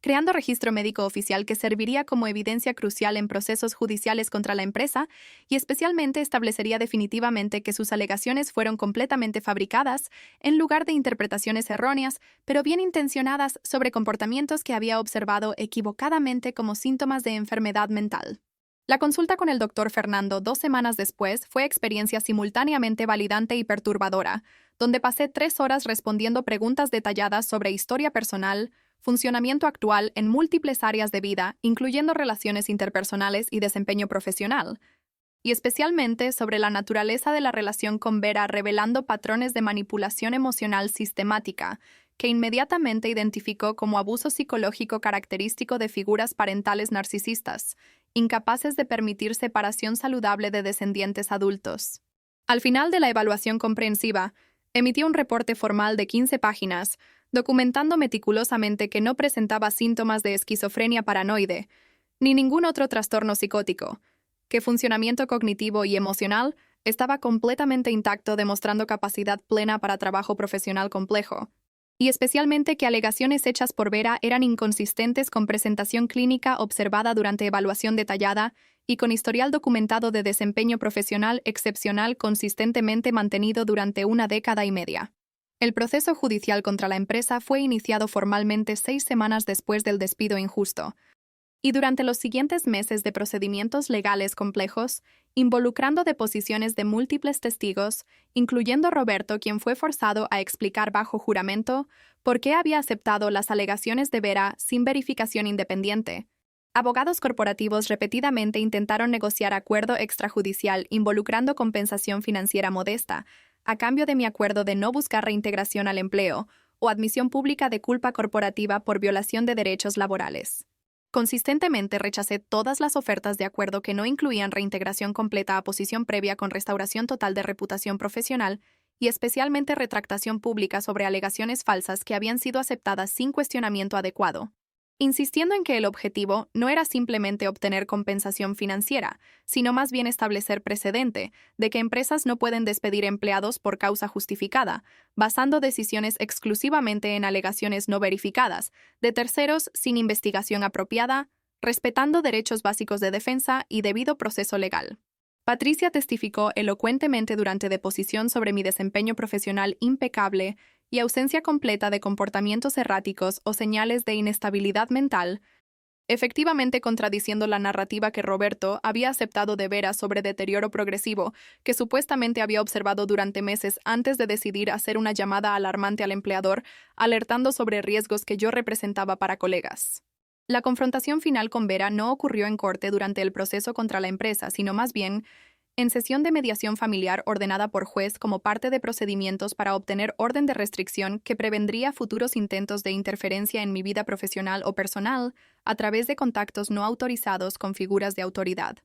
creando registro médico oficial que serviría como evidencia crucial en procesos judiciales contra la empresa y especialmente establecería definitivamente que sus alegaciones fueron completamente fabricadas en lugar de interpretaciones erróneas, pero bien intencionadas sobre comportamientos que había observado equivocadamente como síntomas de enfermedad mental. La consulta con el doctor Fernando 2 semanas después fue experiencia simultáneamente validante y perturbadora, donde pasé 3 horas respondiendo preguntas detalladas sobre historia personal, funcionamiento actual en múltiples áreas de vida, incluyendo relaciones interpersonales y desempeño profesional, y especialmente sobre la naturaleza de la relación con Vera, revelando patrones de manipulación emocional sistemática, que inmediatamente identificó como abuso psicológico característico de figuras parentales narcisistas, incapaces de permitir separación saludable de descendientes adultos. Al final de la evaluación comprensiva, emitió un reporte formal de 15 páginas, documentando meticulosamente que no presentaba síntomas de esquizofrenia paranoide, ni ningún otro trastorno psicótico, que funcionamiento cognitivo y emocional estaba completamente intacto, demostrando capacidad plena para trabajo profesional complejo, y especialmente que alegaciones hechas por Vera eran inconsistentes con presentación clínica observada durante evaluación detallada y con historial documentado de desempeño profesional excepcional consistentemente mantenido durante 1 década y media. El proceso judicial contra la empresa fue iniciado formalmente 6 semanas después del despido injusto, y durante los siguientes meses de procedimientos legales complejos, involucrando deposiciones de múltiples testigos, incluyendo Roberto, quien fue forzado a explicar bajo juramento por qué había aceptado las alegaciones de Vera sin verificación independiente. Abogados corporativos repetidamente intentaron negociar acuerdo extrajudicial involucrando compensación financiera modesta, a cambio de mi acuerdo de no buscar reintegración al empleo o admisión pública de culpa corporativa por violación de derechos laborales. Consistentemente rechacé todas las ofertas de acuerdo que no incluían reintegración completa a posición previa con restauración total de reputación profesional y especialmente retractación pública sobre alegaciones falsas que habían sido aceptadas sin cuestionamiento adecuado, insistiendo en que el objetivo no era simplemente obtener compensación financiera, sino más bien establecer precedente de que empresas no pueden despedir empleados por causa justificada, basando decisiones exclusivamente en alegaciones no verificadas, de terceros sin investigación apropiada, respetando derechos básicos de defensa y debido proceso legal. Patricia testificó elocuentemente durante deposición sobre mi desempeño profesional impecable y ausencia completa de comportamientos erráticos o señales de inestabilidad mental, efectivamente contradiciendo la narrativa que Roberto había aceptado de Vera sobre deterioro progresivo que supuestamente había observado durante meses antes de decidir hacer una llamada alarmante al empleador, alertando sobre riesgos que yo representaba para colegas. La confrontación final con Vera no ocurrió en corte durante el proceso contra la empresa, sino más bien en sesión de mediación familiar ordenada por juez como parte de procedimientos para obtener orden de restricción que prevendría futuros intentos de interferencia en mi vida profesional o personal a través de contactos no autorizados con figuras de autoridad.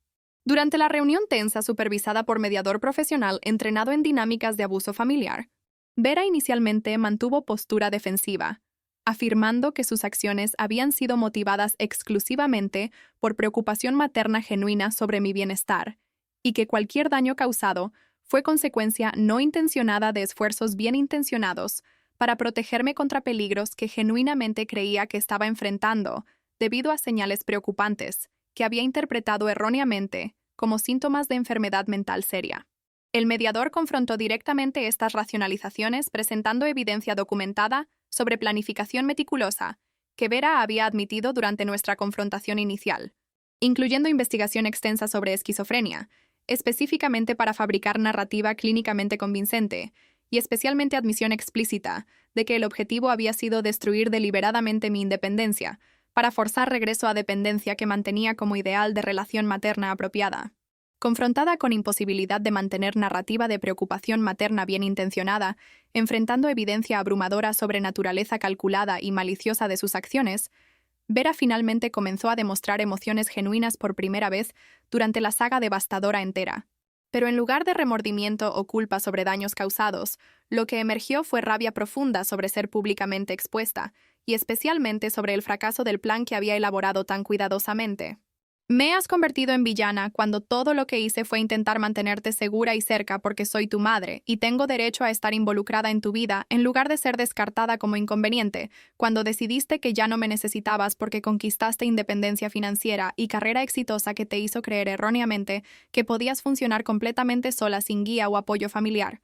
Durante la reunión tensa supervisada por mediador profesional entrenado en dinámicas de abuso familiar, Vera inicialmente mantuvo postura defensiva, afirmando que sus acciones habían sido motivadas exclusivamente por preocupación materna genuina sobre mi bienestar, y que cualquier daño causado fue consecuencia no intencionada de esfuerzos bien intencionados para protegerme contra peligros que genuinamente creía que estaba enfrentando debido a señales preocupantes que había interpretado erróneamente como síntomas de enfermedad mental seria. El mediador confrontó directamente estas racionalizaciones presentando evidencia documentada sobre planificación meticulosa que Vera había admitido durante nuestra confrontación inicial, incluyendo investigación extensa sobre esquizofrenia, específicamente para fabricar narrativa clínicamente convincente, y especialmente admisión explícita de que el objetivo había sido destruir deliberadamente mi independencia, para forzar regreso a dependencia que mantenía como ideal de relación materna apropiada. Confrontada con imposibilidad de mantener narrativa de preocupación materna bien intencionada, enfrentando evidencia abrumadora sobre naturaleza calculada y maliciosa de sus acciones, Vera finalmente comenzó a demostrar emociones genuinas por primera vez durante la saga devastadora entera. Pero en lugar de remordimiento o culpa sobre daños causados, lo que emergió fue rabia profunda sobre ser públicamente expuesta, y especialmente sobre el fracaso del plan que había elaborado tan cuidadosamente. Me has convertido en villana cuando todo lo que hice fue intentar mantenerte segura y cerca porque soy tu madre y tengo derecho a estar involucrada en tu vida en lugar de ser descartada como inconveniente, cuando decidiste que ya no me necesitabas porque conquistaste independencia financiera y carrera exitosa que te hizo creer erróneamente que podías funcionar completamente sola sin guía o apoyo familiar.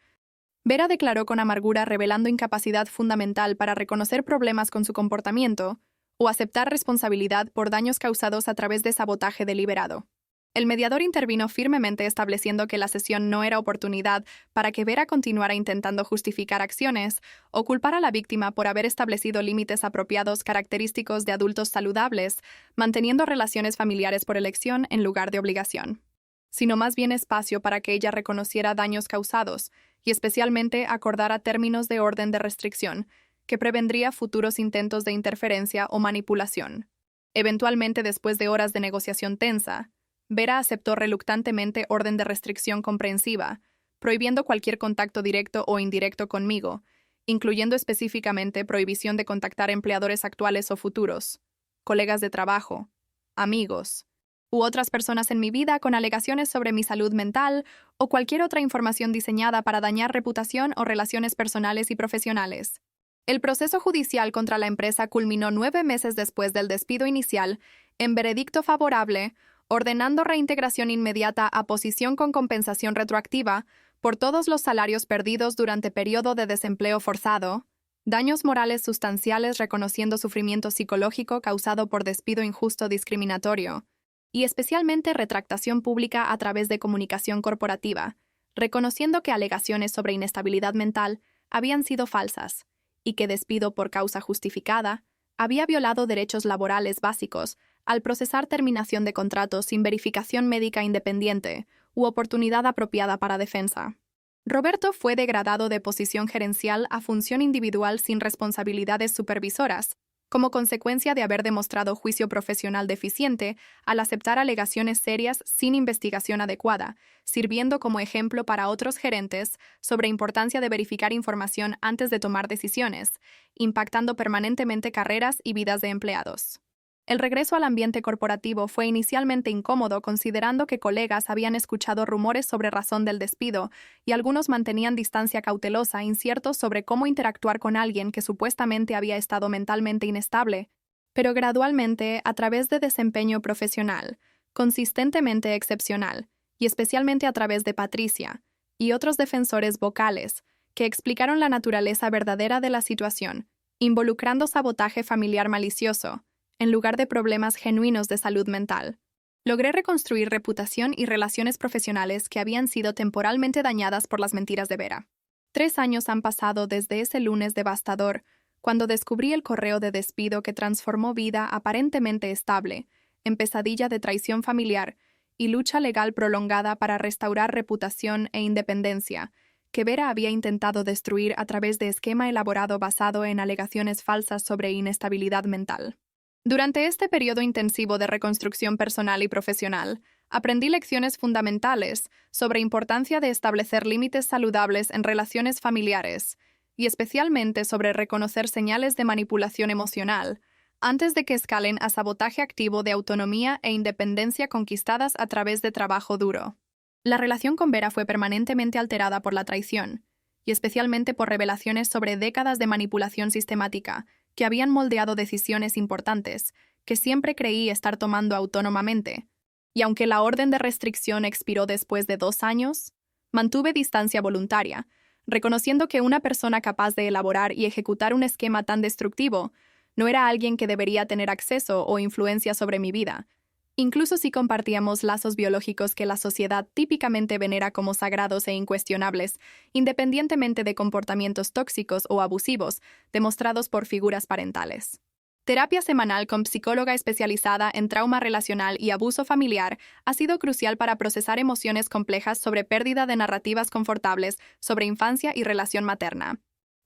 Vera declaró con amargura, revelando incapacidad fundamental para reconocer problemas con su comportamiento o aceptar responsabilidad por daños causados a través de sabotaje deliberado. El mediador intervino firmemente estableciendo que la sesión no era oportunidad para que Vera continuara intentando justificar acciones o culpar a la víctima por haber establecido límites apropiados característicos de adultos saludables, manteniendo relaciones familiares por elección en lugar de obligación, sino más bien espacio para que ella reconociera daños causados y especialmente acordara términos de orden de restricción que prevendría futuros intentos de interferencia o manipulación. Eventualmente, después de horas de negociación tensa, Vera aceptó reluctantemente orden de restricción comprensiva, prohibiendo cualquier contacto directo o indirecto conmigo, incluyendo específicamente prohibición de contactar empleadores actuales o futuros, colegas de trabajo, amigos, u otras personas en mi vida con alegaciones sobre mi salud mental o cualquier otra información diseñada para dañar reputación o relaciones personales y profesionales. El proceso judicial contra la empresa culminó 9 meses después del despido inicial en veredicto favorable, ordenando reintegración inmediata a posición con compensación retroactiva por todos los salarios perdidos durante periodo de desempleo forzado, daños morales sustanciales reconociendo sufrimiento psicológico causado por despido injusto discriminatorio, y especialmente retractación pública a través de comunicación corporativa, reconociendo que alegaciones sobre inestabilidad mental habían sido falsas y que despido por causa justificada había violado derechos laborales básicos al procesar terminación de contratos sin verificación médica independiente u oportunidad apropiada para defensa. Roberto fue degradado de posición gerencial a función individual sin responsabilidades supervisoras, como consecuencia de haber demostrado juicio profesional deficiente al aceptar alegaciones serias sin investigación adecuada, sirviendo como ejemplo para otros gerentes sobre importancia de verificar información antes de tomar decisiones, impactando permanentemente carreras y vidas de empleados. El regreso al ambiente corporativo fue inicialmente incómodo considerando que colegas habían escuchado rumores sobre razón del despido y algunos mantenían distancia cautelosa, inciertos sobre cómo interactuar con alguien que supuestamente había estado mentalmente inestable, pero gradualmente, a través de desempeño profesional, consistentemente excepcional, y especialmente a través de Patricia y otros defensores vocales, que explicaron la naturaleza verdadera de la situación, involucrando sabotaje familiar malicioso, en lugar de problemas genuinos de salud mental. Logré reconstruir reputación y relaciones profesionales que habían sido temporalmente dañadas por las mentiras de Vera. 3 años han pasado desde ese lunes devastador, cuando descubrí el correo de despido que transformó vida aparentemente estable en pesadilla de traición familiar y lucha legal prolongada para restaurar reputación e independencia, que Vera había intentado destruir a través de esquema elaborado basado en alegaciones falsas sobre inestabilidad mental. Durante este periodo intensivo de reconstrucción personal y profesional, aprendí lecciones fundamentales sobre importancia de establecer límites saludables en relaciones familiares, y especialmente sobre reconocer señales de manipulación emocional, antes de que escalen a sabotaje activo de autonomía e independencia conquistadas a través de trabajo duro. La relación con Vera fue permanentemente alterada por la traición, y especialmente por revelaciones sobre décadas de manipulación sistemática, que habían moldeado decisiones importantes que siempre creí estar tomando autónomamente, y aunque la orden de restricción expiró después de 2 años, mantuve distancia voluntaria, reconociendo que una persona capaz de elaborar y ejecutar un esquema tan destructivo no era alguien que debería tener acceso o influencia sobre mi vida, incluso si compartíamos lazos biológicos que la sociedad típicamente venera como sagrados e incuestionables, independientemente de comportamientos tóxicos o abusivos demostrados por figuras parentales. Terapia semanal con psicóloga especializada en trauma relacional y abuso familiar ha sido crucial para procesar emociones complejas sobre pérdida de narrativas confortables sobre infancia y relación materna,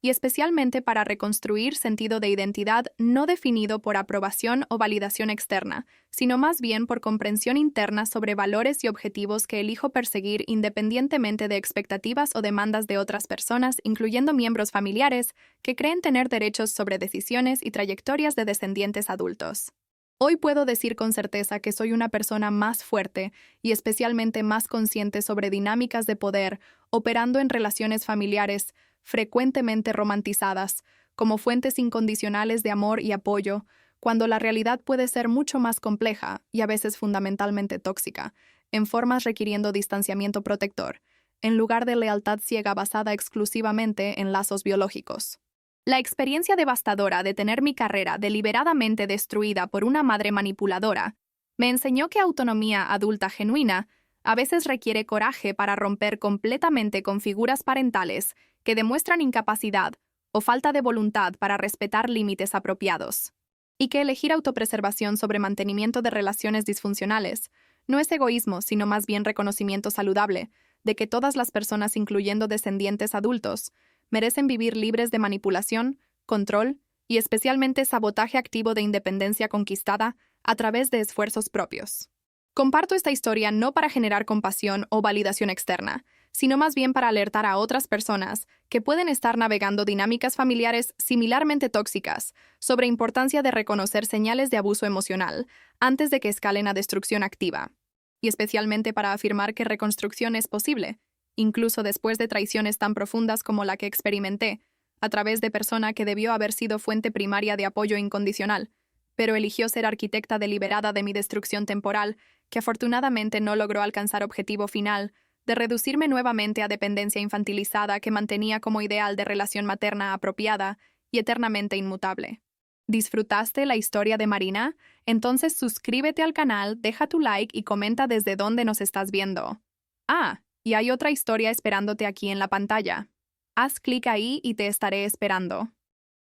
y especialmente para reconstruir sentido de identidad no definido por aprobación o validación externa, sino más bien por comprensión interna sobre valores y objetivos que elijo perseguir independientemente de expectativas o demandas de otras personas, incluyendo miembros familiares, que creen tener derechos sobre decisiones y trayectorias de descendientes adultos. Hoy puedo decir con certeza que soy una persona más fuerte y especialmente más consciente sobre dinámicas de poder, operando en relaciones familiares frecuentemente romantizadas, como fuentes incondicionales de amor y apoyo, cuando la realidad puede ser mucho más compleja y a veces fundamentalmente tóxica, en formas requiriendo distanciamiento protector, en lugar de lealtad ciega basada exclusivamente en lazos biológicos. La experiencia devastadora de tener mi carrera deliberadamente destruida por una madre manipuladora me enseñó que autonomía adulta genuina a veces requiere coraje para romper completamente con figuras parentales que demuestran incapacidad o falta de voluntad para respetar límites apropiados, y que elegir autopreservación sobre mantenimiento de relaciones disfuncionales no es egoísmo, sino más bien reconocimiento saludable de que todas las personas, incluyendo descendientes adultos, merecen vivir libres de manipulación, control y especialmente sabotaje activo de independencia conquistada a través de esfuerzos propios. Comparto esta historia no para generar compasión o validación externa, sino más bien para alertar a otras personas que pueden estar navegando dinámicas familiares similarmente tóxicas sobre importancia de reconocer señales de abuso emocional antes de que escalen a destrucción activa, y especialmente para afirmar que reconstrucción es posible, incluso después de traiciones tan profundas como la que experimenté, a través de persona que debió haber sido fuente primaria de apoyo incondicional, pero eligió ser arquitecta deliberada de mi destrucción temporal, que afortunadamente no logró alcanzar objetivo final, de reducirme nuevamente a dependencia infantilizada que mantenía como ideal de relación materna apropiada y eternamente inmutable. ¿Disfrutaste la historia de Marina? Entonces suscríbete al canal, deja tu like y comenta desde dónde nos estás viendo. Ah, y hay otra historia esperándote aquí en la pantalla. Haz clic ahí y te estaré esperando.